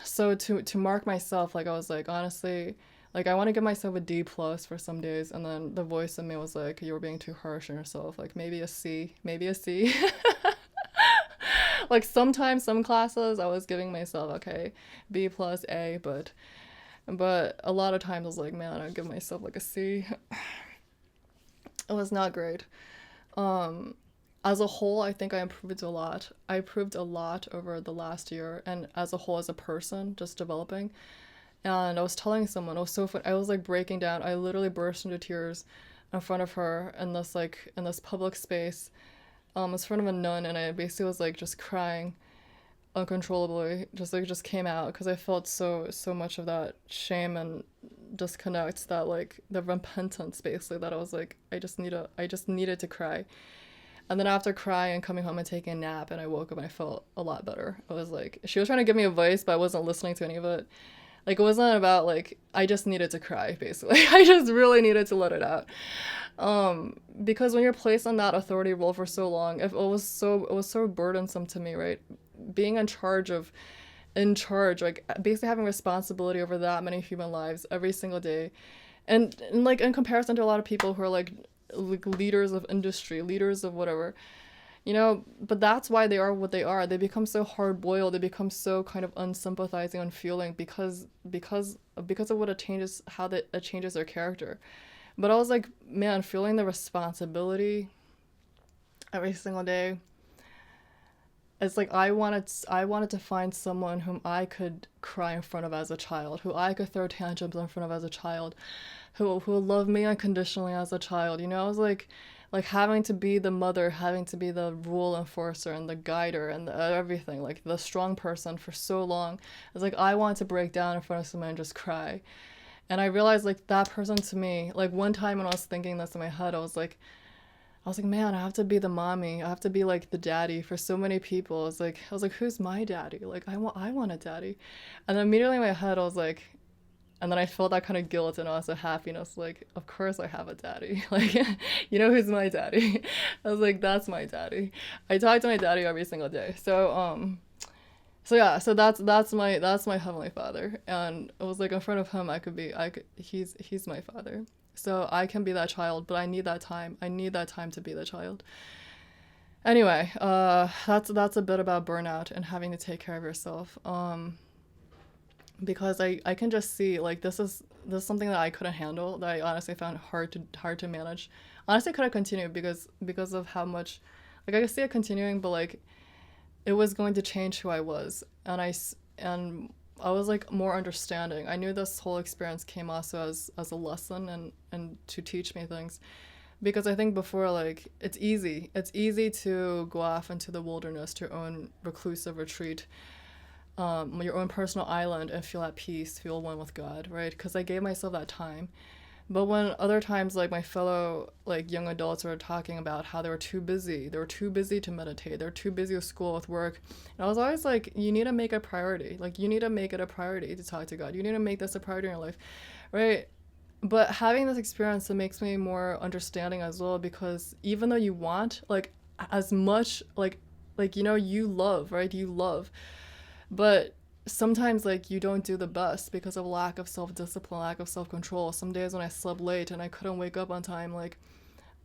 So to mark myself, like I was like, honestly, like I want to give myself a D plus for some days, and then the voice in me was like, you're being too harsh on yourself. Like maybe a C, maybe a C. Like sometimes some classes I was giving myself okay, B plus A, but a lot of times I was like, man, I'd give myself like a C. It was not great. Um, as a whole, I think I improved a lot. I improved a lot over the last year, and as a whole, as a person, just developing. And I was telling someone, it was so fun. I was like breaking down. I literally burst into tears in front of her in this public space, in front of a nun, and I basically was like just crying uncontrollably, just came out because I felt so much of that shame and disconnect, that like the repentance basically, that I was like, I just needed to cry. And then after crying and coming home and taking a nap, and I woke up and I felt a lot better. I was like, she was trying to give me advice, but I wasn't listening to any of it. Like, it wasn't about, like, I just needed to cry, basically. I just really needed to let it out. Because when you're placed on that authority role for so long, it was so burdensome to me, right? Being in charge, like, basically having responsibility over that many human lives every single day. And like, in comparison to a lot of people who are, like leaders of industry, leaders of whatever, you know, but that's why they are what they are. They become so hard boiled. They become so kind of unsympathizing, unfeeling because of what it changes, how that it changes their character. But I was like, man, feeling the responsibility every single day. It's like I wanted to find someone whom I could cry in front of as a child, who I could throw tantrums in front of as a child, who will love me unconditionally as a child. You know, I was like having to be the mother, having to be the rule enforcer and the guider and everything, like the strong person for so long. It's like I wanted to break down in front of someone and just cry. And I realized like that person to me, like one time when I was thinking this in my head, I was like, man, I have to be the mommy. I have to be like the daddy for so many people. I was like, who's my daddy? Like, I want a daddy. And then immediately in my head, I was like, and then I felt that kind of guilt and also happiness. Like, of course I have a daddy. Like, you know who's my daddy? I was like, that's my daddy. I talk to my daddy every single day. So yeah, so that's my heavenly father, and it was like in front of him he's my father, so I can be that child, but I need that time. I need that time to be the child. Anyway, that's a bit about burnout and having to take care of yourself. Because I can just see like this is something that I couldn't handle, that I honestly found hard to manage. Honestly, I could have continued because of how much, like I could see it continuing, but like it was going to change who I was, and I was like more understanding. I knew this whole experience came also as a lesson and to teach me things, because I think before, like, it's easy to go off into the wilderness to your own reclusive retreat, your own personal island and feel at peace, feel one with God, right? Because I gave myself that time. But when other times, like my fellow like young adults were talking about how they were too busy to meditate, they're too busy with school, with work, and I was always like, you need to make a priority. Like you need to make it a priority to talk to God. You need to make this a priority in your life, right? But having this experience, it makes me more understanding as well, because even though you want like as much like you love, right? You love, but sometimes like you don't do the best because of lack of self-discipline, lack of self-control. Some days when I slept late and I couldn't wake up on time, like,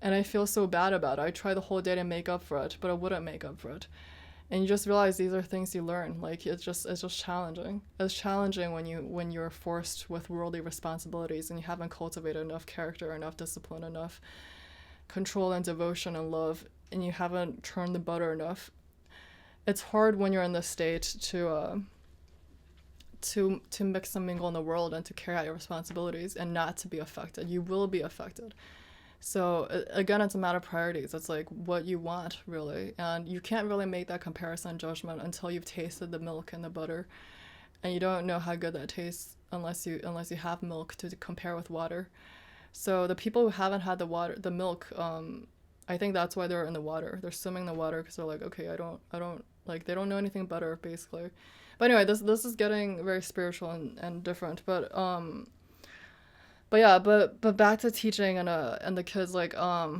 and I feel so bad about it. I try the whole day to make up for it, but I wouldn't make up for it. And you just realize these are things you learn. Like it's just challenging. It's challenging when you're forced with worldly responsibilities and you haven't cultivated enough character, enough discipline, enough control and devotion and love, and you haven't churned the butter enough. It's hard when you're in this state to mix and mingle in the world and to carry out your responsibilities and not to be affected. You will be affected. So again, it's a matter of priorities. It's like what you want really, and you can't really make that comparison judgment until you've tasted the milk and the butter, and you don't know how good that tastes unless you have milk to compare with water. So the people who haven't had the milk, I think that's why they're in the water. They're swimming in the water because they're like, okay, I don't like they don't know anything better basically. But anyway, this is getting very spiritual and different. But yeah, but back to teaching and the kids like I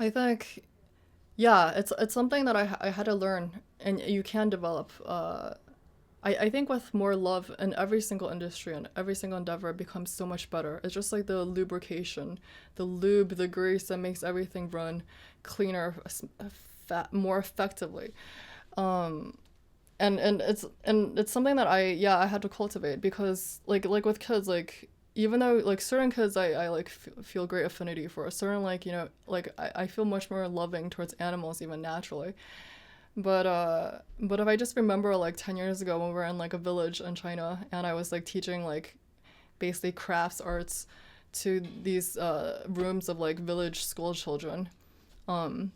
think yeah, it's something that I had to learn, and you can develop. I think with more love in every single industry and every single endeavor, it becomes so much better. It's just like the lubrication, the lube, the grease that makes everything run cleaner, more effectively. Um, and it's something that I had to cultivate, because like with kids, like even though like certain kids I like feel great affinity for certain, like like I feel much more loving towards animals even naturally. But if I just remember like 10 years ago when we were in like a village in China, and I was like teaching like basically crafts arts to these rooms of like village school children. um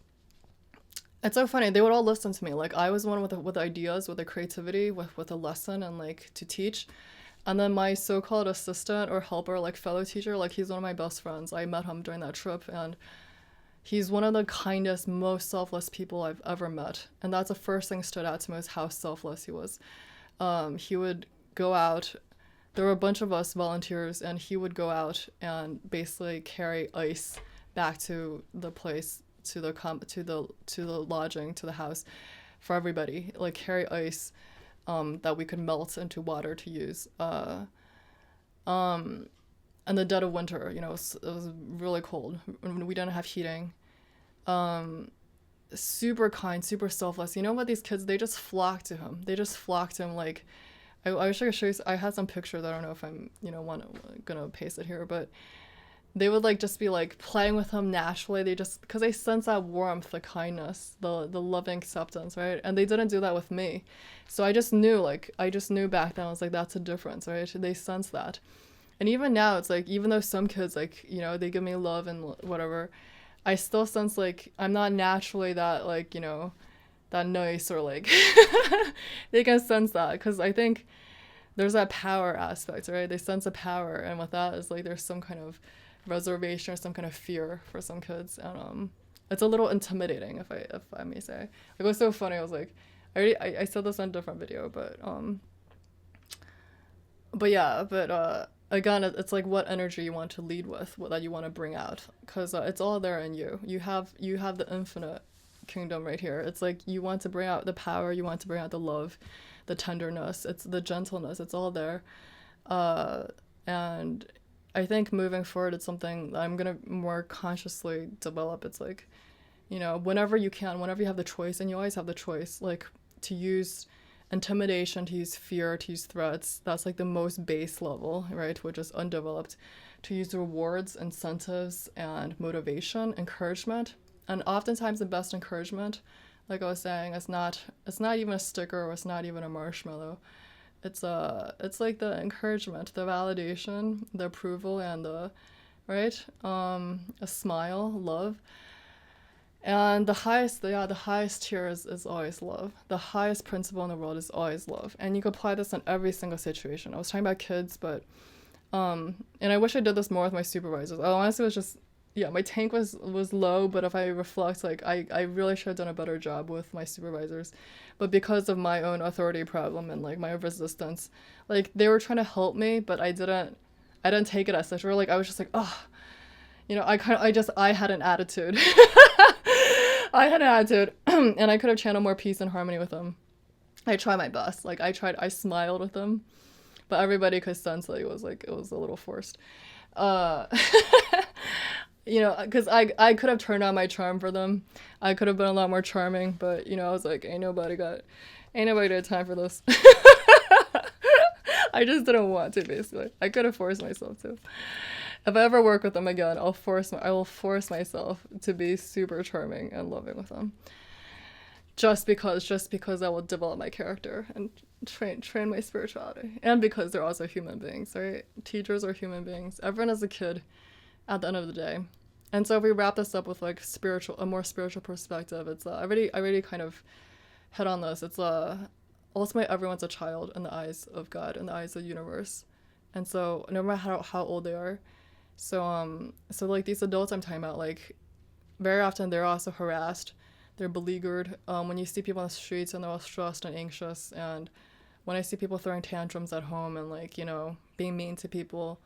it's so funny. They would all listen to me. Like I was the one with ideas, with the creativity, with a lesson and like to teach. And then my so-called assistant or helper, like fellow teacher, like he's one of my best friends. I met him during that trip, and he's one of the kindest, most selfless people I've ever met. And that's the first thing stood out to me, was how selfless he was. He would go out. There were a bunch of us volunteers, and he would go out and basically carry ice back to the place, to the lodging, to the house, for everybody. Like carry ice, that we could melt into water to use. In the dead of winter, it was really cold. We didn't have heating. Um, Super kind, super selfless. You know what? These kids, they just flock to him. They just flock to him. Like, I wish I could show you. I had some pictures. I don't know if I'm, gonna paste it here, but they would like just be like playing with him naturally. They just, because they sense that warmth, the kindness, the loving acceptance, right? And they didn't do that with me. So I just knew back then. I was like, that's a difference, right? They sense that. And even now, it's like, even though some kids, like, they give me love and whatever, I still sense like I'm not naturally that, like, that nice, or like they can sense that, because I think there's that power aspect, right? They sense a power, and with that is like there's some kind of reservation or some kind of fear for some kids, and it's a little intimidating, if I may say. Like, it was so funny. I was like, I said this on a different video, but yeah, again, it's like what energy you want to lead with, what that you want to bring out, because it's all there in you. You have the infinite kingdom right here. It's like you want to bring out the power, you want to bring out the love, the tenderness, it's the gentleness, it's all there. And I think moving forward, it's something that I'm gonna more consciously develop. It's like, whenever you can, whenever you have the choice, and you always have the choice, like to use intimidation, to use fear, to use threats. That's like the most base level, right? Which is undeveloped. To use rewards, incentives, and motivation, encouragement. And oftentimes the best encouragement, like I was saying, it's not even a sticker, or it's not even a marshmallow. It's like the encouragement, the validation, the approval, and the right, a smile, love. And the highest, yeah, the highest tier is always love. The highest principle in the world is always love. And you can apply this in every single situation. I was talking about kids, but and I wish I did this more with my supervisors. I honestly was just, yeah, my tank was low, but if I reflect, like I really should have done a better job with my supervisors. But because of my own authority problem and like my resistance, like they were trying to help me, but I didn't take it as such. Or like I was just like, oh, I had an attitude. I had an attitude, and I could have channeled more peace and harmony with them. I tried my best. Like I smiled with them, but everybody could sense that it was a little forced. Uh, because I could have turned on my charm for them. I could have been a lot more charming, but I was like, ain't nobody got time for this. I just didn't want to. Basically, I could have forced myself to. If I ever work with them again, I will force myself to be super charming and loving with them. Just because I will develop my character and train my spirituality, and because they're also human beings, right? Teachers are human beings. Everyone is a kid at the end of the day. And so if we wrap this up with like a more spiritual perspective, it's I already kind of hit on this. It's ultimately everyone's a child in the eyes of God, in the eyes of the universe, and so no matter how old they are. So like these adults I'm talking about, like very often they're also harassed, they're beleaguered. When you see people on the streets and they're all stressed and anxious, and when I see people throwing tantrums at home and like being mean to people,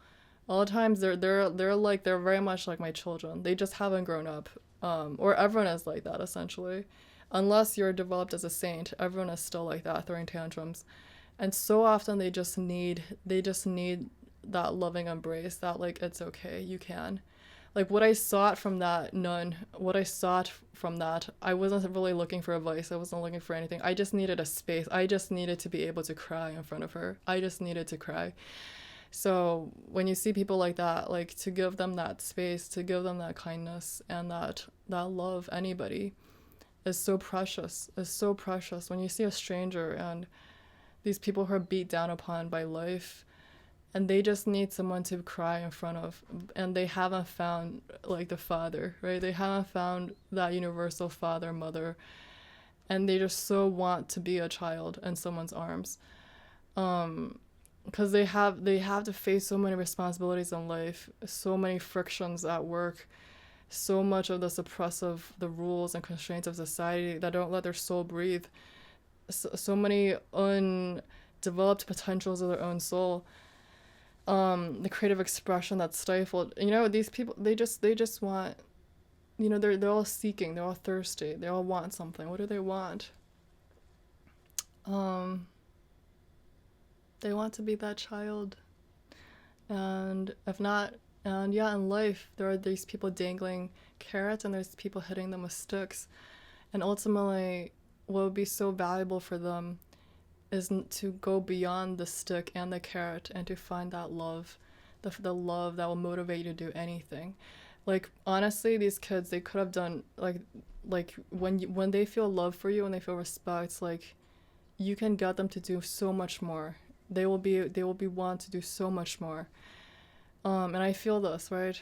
all the times they're very much like my children. They just haven't grown up, or everyone is like that essentially, unless you're developed as a saint. Everyone is still like that, throwing tantrums, and so often they just need that loving embrace, that like it's okay, you can. Like what I sought from that nun, what I sought from that, I wasn't really looking for advice. I wasn't looking for anything. I just needed a space. I just needed to be able to cry in front of her. I just needed to cry. So when you see people like that, like to give them that space, to give them that kindness and that love, anybody is so precious. Is so precious. When you see a stranger and these people who are beat down upon by life, and they just need someone to cry in front of, and they haven't found like the father, right? They haven't found that universal father, mother, and they just so want to be a child in someone's arms. Because they have to face so many responsibilities in life, so many frictions at work, so much of this oppressive, the rules and constraints of society that don't let their soul breathe, so many undeveloped potentials of their own soul, the creative expression that's stifled. These people, they just want, they're all seeking, they're all thirsty, they all want something. What do they want? um they want to be that child. And if not, and yeah, in life there are these people dangling carrots and there's people hitting them with sticks, and ultimately what would be so valuable for them is to go beyond the stick and the carrot and to find that love, the love that will motivate you to do anything. Like honestly, these kids, they could have done like when they feel love for you, when they feel respect, like you can get them to do so much more. They will be want to do so much more. And I feel this, right?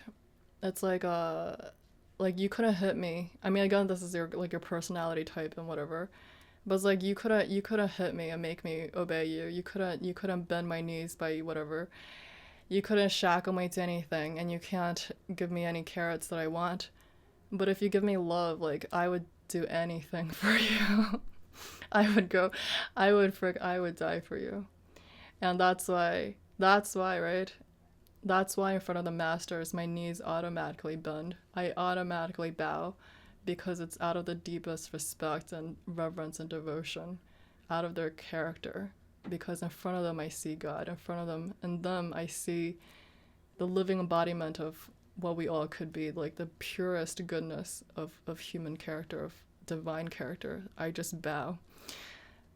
It's like you couldn't hit me. I mean, again, this is your personality type and whatever. But it's like you couldn't hit me and make me obey you. You couldn't bend my knees by whatever. You couldn't shackle me to anything, and you can't give me any carrots that I want. But if you give me love, like I would do anything for you. I would go, I would die for you. And that's why, right? That's why in front of the masters, my knees automatically bend. I automatically bow because it's out of the deepest respect and reverence and devotion, out of their character. Because in front of them, I see God. In front of them, in them, I see the living embodiment of what we all could be, like the purest goodness of human character, of divine character. I just bow.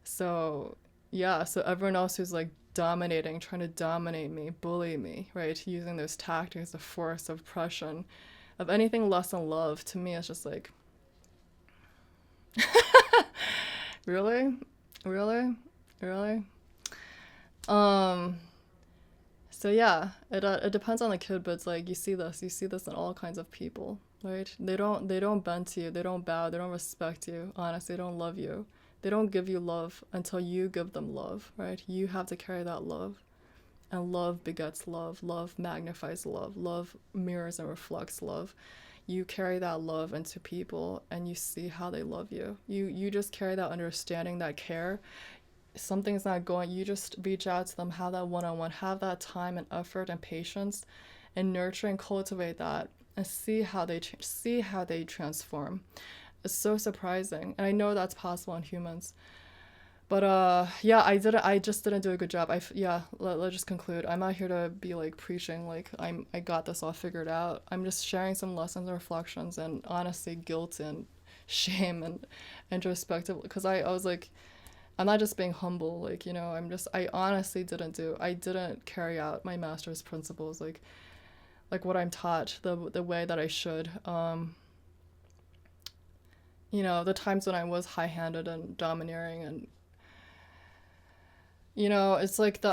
So, yeah, so everyone else who's like dominating, trying to dominate me, bully me, right? Using those tactics of force, of oppression, of anything less than love, to me, it's just like, really? Really? Really? Um, so yeah, it depends on the kid, but it's like you see this in all kinds of people. right? They don't bend to you, they don't bow, they don't respect you, honestly, they don't love you. They don't give you love until you give them love, right? You have to carry that love. And love begets love. Love magnifies love. Love mirrors and reflects love. You carry that love into people and you see how they love you. You just carry that understanding, that care. Something's not going, you just reach out to them, have that one-on-one, have that time and effort and patience and nurture and cultivate that and see how they transform. It's so surprising. And I know that's possible in humans. But yeah, I just didn't do a good job. Yeah, let's just conclude. I'm not here to be like preaching like I got this all figured out. I'm just sharing some lessons and reflections and honestly guilt and shame and introspective because I was like I'm not just being humble, like, I honestly I didn't carry out my master's principles like what I'm taught the way that I should. The times when I was high-handed and domineering and it's like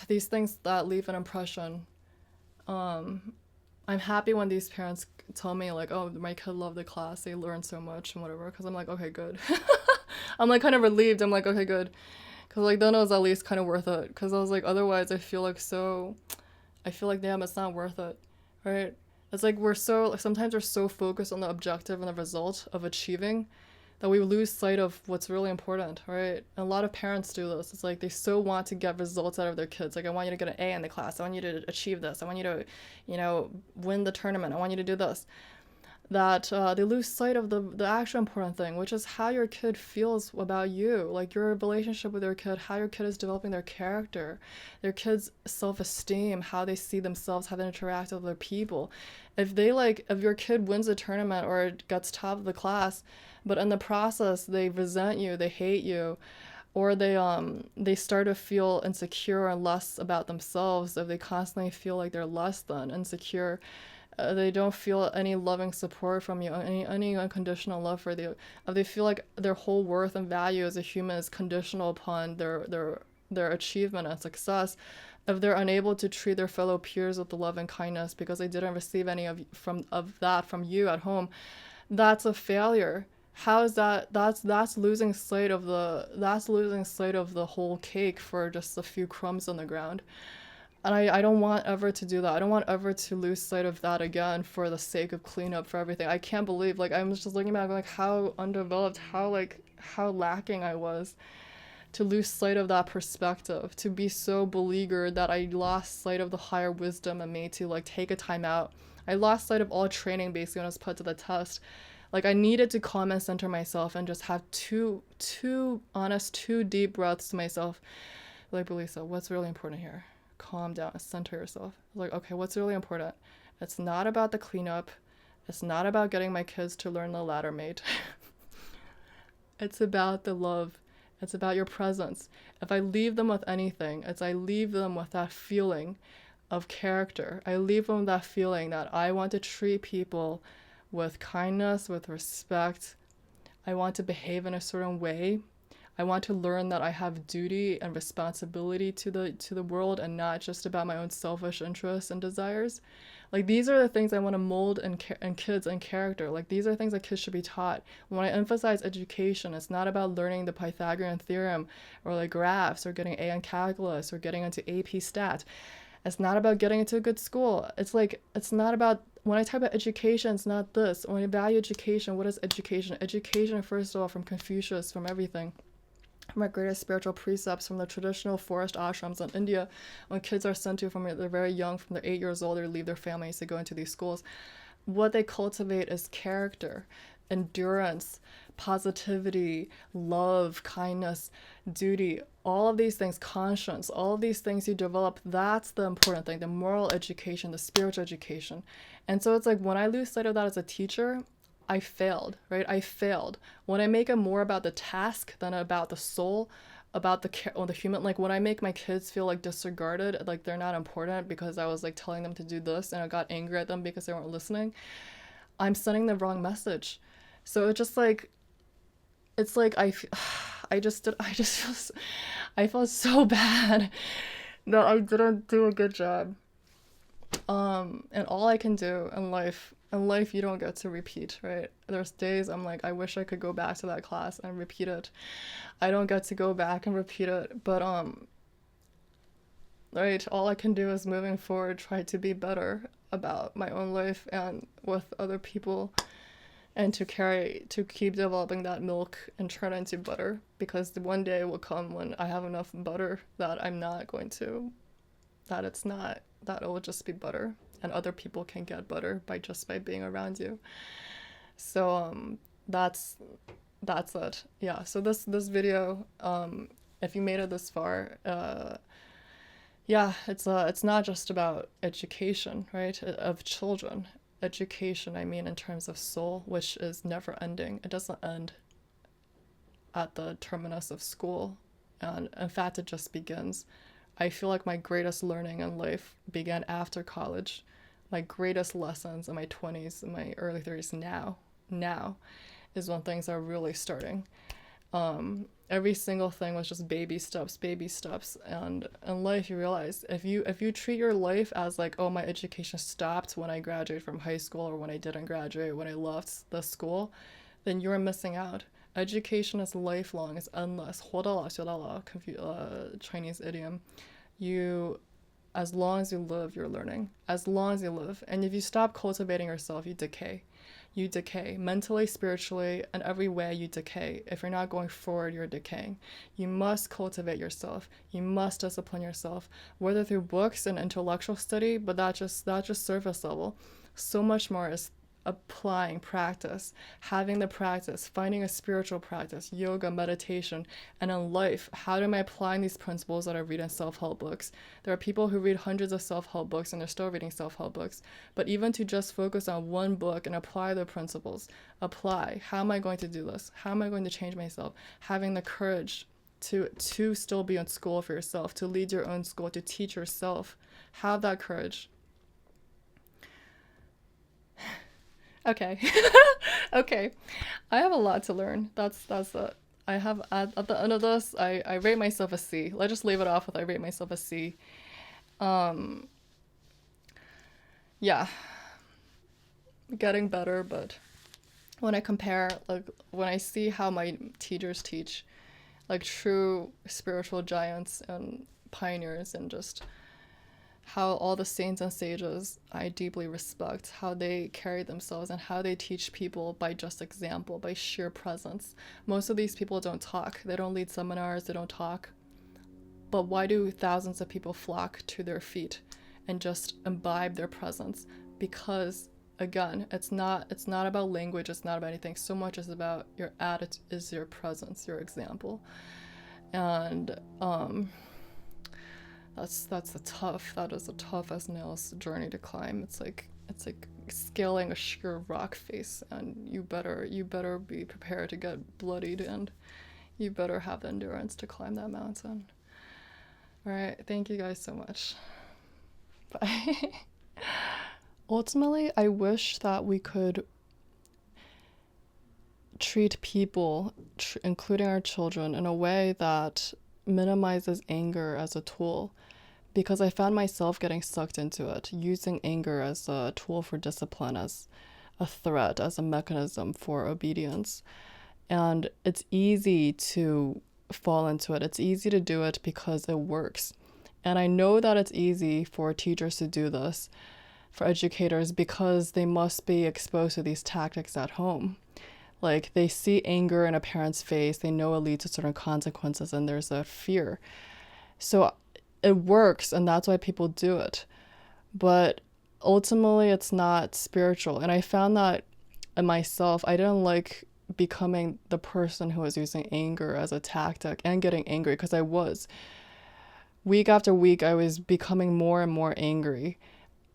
these things that leave an impression. I'm happy when these parents tell me like, oh, my kid loved the class, they learned so much and whatever, because I'm like, okay, good. I'm like kind of relieved. I'm like, okay, good, because like then it was at least kind of worth it. Because I was like, otherwise I feel like damn, it's not worth it, right? It's like sometimes we're so focused on the objective and the result of achieving that we lose sight of what's really important, right? And a lot of parents do this. It's like they so want to get results out of their kids. Like, I want you to get an A in the class. I want you to achieve this. I want you to, win the tournament. I want you to do this. That they lose sight of the actual important thing, which is how your kid feels about you, like your relationship with your kid, how your kid is developing their character, their kid's self-esteem, how they see themselves, how they interact with other people. If your kid wins a tournament or gets top of the class, but in the process they resent you, they hate you, or they start to feel insecure and less about themselves, if they constantly feel like they're less than insecure, they don't feel any loving support from you, any unconditional love for you. They feel like their whole worth and value as a human is conditional upon their achievement and success. If they're unable to treat their fellow peers with the love and kindness because they didn't receive any of that from you at home, that's a failure. How is that? That's losing sight of the whole cake for just a few crumbs on the ground. And I don't want ever to do that. I don't want ever to lose sight of that again for the sake of cleanup for everything. I can't believe, like, I'm just looking back like how undeveloped, how lacking I was to lose sight of that perspective, to be so beleaguered that I lost sight of the higher wisdom in me to like take a time out. I lost sight of all training basically when I was put to the test. Like, I needed to calm and center myself and just have two honest, two deep breaths to myself. Like, Belisa, what's really important here? Calm down, center yourself. Like, okay, what's really important? It's not about the cleanup. It's not about getting my kids to learn the ladder mate. It's about the love. It's about your presence. If I leave them with anything, I leave them with that feeling of character. I leave them with that feeling that I want to treat people with kindness, with respect. I want to behave in a certain way. I want to learn that I have duty and responsibility to the world and not just about my own selfish interests and desires. Like, these are the things I want to mold in kids and character. Like, these are things that kids should be taught. When I emphasize education, it's not about learning the Pythagorean theorem or like graphs or getting A in calculus or getting into AP Stat. It's not about getting into a good school. It's not about, when I talk about education, it's not this. When I value education, what is education? Education, first of all, from Confucius, from everything. My greatest spiritual precepts from the traditional forest ashrams in India, when kids are sent to from they're very young, from they're 8 years old, they leave their families to go into these schools. What they cultivate is character, endurance, positivity, love, kindness, duty, all of these things, conscience, all of these things you develop. That's the important thing, the moral education, the spiritual education. And so it's like, when I lose sight of that as a teacher, I failed, right? I failed. When I make it more about the task than about the soul, about the human, like when I make my kids feel like disregarded, like they're not important because I was like telling them to do this and I got angry at them because they weren't listening, I'm sending the wrong message. So it's just like, it's like I felt so bad that I didn't do a good job. And all I can do in life In life, you don't get to repeat, right? There's days I'm like, I wish I could go back to that class and repeat it. I don't get to go back and repeat it, but right, all I can do is moving forward, try to be better about my own life and with other people, and to keep developing that milk and turn into butter, because the one day will come when I have enough butter that I'm not going to, that it's not, that it will just be butter, and other people can get butter by being around you. So that's it. Yeah, so this video, if you made it this far, yeah, it's not just about education, right? Of children. Education, I mean, in terms of soul, which is never ending. It doesn't end at the terminus of school. And in fact, it just begins. I feel like my greatest learning in life began after college. My greatest lessons in my 20s, in my early 30s now is when things are really starting. Every single thing was just baby steps, baby steps. And in life, you realize if you treat your life as like, oh, my education stopped when I graduated from high school, or when I didn't graduate, when I left the school, then you're missing out. Education is lifelong, it's endless. 活到老学到老, Chinese idiom. You, as long as you live, you're learning. As long as you live. And if you stop cultivating yourself, you decay. You decay mentally, spiritually, and every way you decay. If you're not going forward, you're decaying. You must cultivate yourself. You must discipline yourself, whether through books and intellectual study, but that's just surface level. So much more is applying practice, having the practice, finding a spiritual practice, yoga, meditation, and in life, how am I applying these principles that I read in self-help books? There are people who read hundreds of self-help books and they're still reading self-help books, but even to just focus on one book and apply the principles, how am I going to do this? How am I going to change myself? Having the courage to still be in school for yourself, to lead your own school, to teach yourself. Have that courage. Okay. Okay. I have a lot to learn. That's it. I have at the end of this, I rate myself a C. Let's just leave it off with I rate myself a C. Yeah, getting better, but when I compare, like when I see how my teachers teach, like true spiritual giants and pioneers, and just how all the saints and sages I deeply respect, how they carry themselves and how they teach people by just example, by sheer presence. Most of these people don't talk. They don't lead seminars, they don't talk. But why do thousands of people flock to their feet and just imbibe their presence? Because again, it's not about language, it's not about anything. So much is about your attitude, is your presence, your example. And that is a tough as nails journey to climb. It's like scaling a sheer rock face, and you better be prepared to get bloodied, and you better have the endurance to climb that mountain. All right, thank you guys so much. Bye. Ultimately, I wish that we could treat people, including our children, in a way that minimizes anger as a tool, because I found myself getting sucked into it, using anger as a tool for discipline, as a threat, as a mechanism for obedience. And it's easy to fall into it. It's easy to do it because it works. And I know that it's easy for teachers to do this, for educators, because they must be exposed to these tactics at home. Like, they see anger in a parent's face, they know it leads to certain consequences, and there's a fear. So it works, and that's why people do it. But ultimately, it's not spiritual. And I found that in myself, I didn't like becoming the person who was using anger as a tactic and getting angry, because I was. Week after week, I was becoming more and more angry,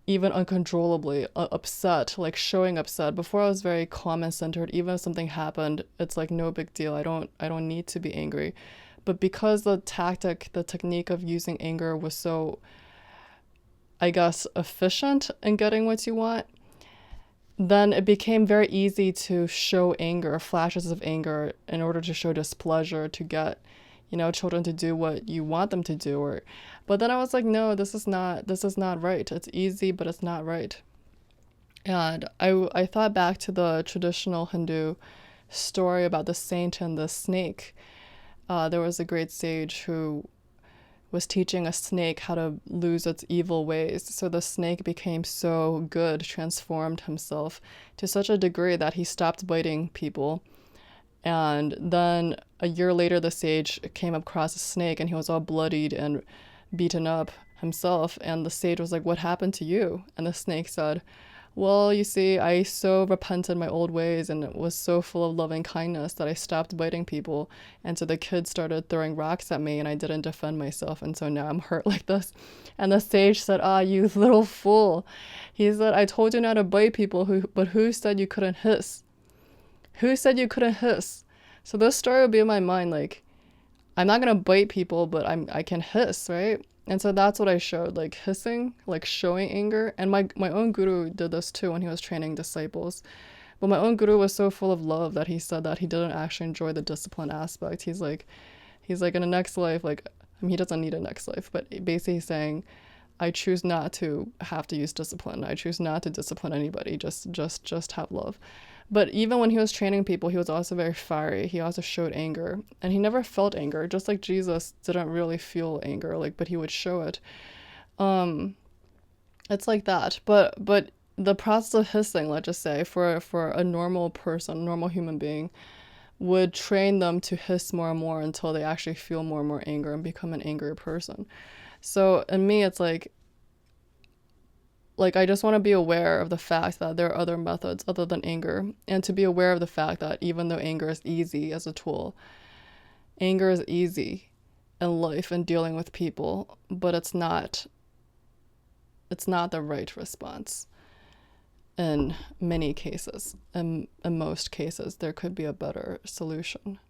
even uncontrollably upset, like showing upset. Before, I was very calm and centered. Even if something happened, it's like no big deal. I don't need to be angry. But because the technique of using anger was so, I guess, efficient in getting what you want, then it became very easy to show anger, flashes of anger, in order to show displeasure, to get, children to do what you want them to do. But then I was like, no, this is not right. It's easy, but it's not right. And I thought back to the traditional Hindu story about the saint and the snake. There was a great sage who was teaching a snake how to lose its evil ways. So the snake became so good, transformed himself to such a degree that he stopped biting people. And then a year later, the sage came across a snake and he was all bloodied and beaten up himself. And the sage was like, "What happened to you?" And the snake said, "Well, you see, I so repented my old ways and was so full of loving kindness that I stopped biting people. And so the kids started throwing rocks at me and I didn't defend myself. And so now I'm hurt like this." And the sage said, "Ah, you little fool." He said, "I told you not to bite people, but who said you couldn't hiss? Who said you couldn't hiss?" So this story would be in my mind like, I'm not gonna bite people, but I can hiss, right? And so that's what I showed, like hissing, like showing anger. And my own guru did this too when he was training disciples. But my own guru was so full of love that he said that he didn't actually enjoy the discipline aspect. He's like in the next life, like I mean, he doesn't need a next life, but basically he's saying, I choose not to have to use discipline. I choose not to discipline anybody. Just have love. But even when he was training people, he was also very fiery. He also showed anger, and he never felt anger. Just like Jesus didn't really feel anger, like, but he would show it. Um, it's like that. But the process of hissing, let's just say, for a normal person, normal human being, would train them to hiss more and more until they actually feel more and more anger and become an angry person. So in me, it's like I just want to be aware of the fact that there are other methods other than anger, and to be aware of the fact that even though anger is easy as a tool, anger is easy in life and dealing with people, but it's not the right response in many cases. In most cases, there could be a better solution.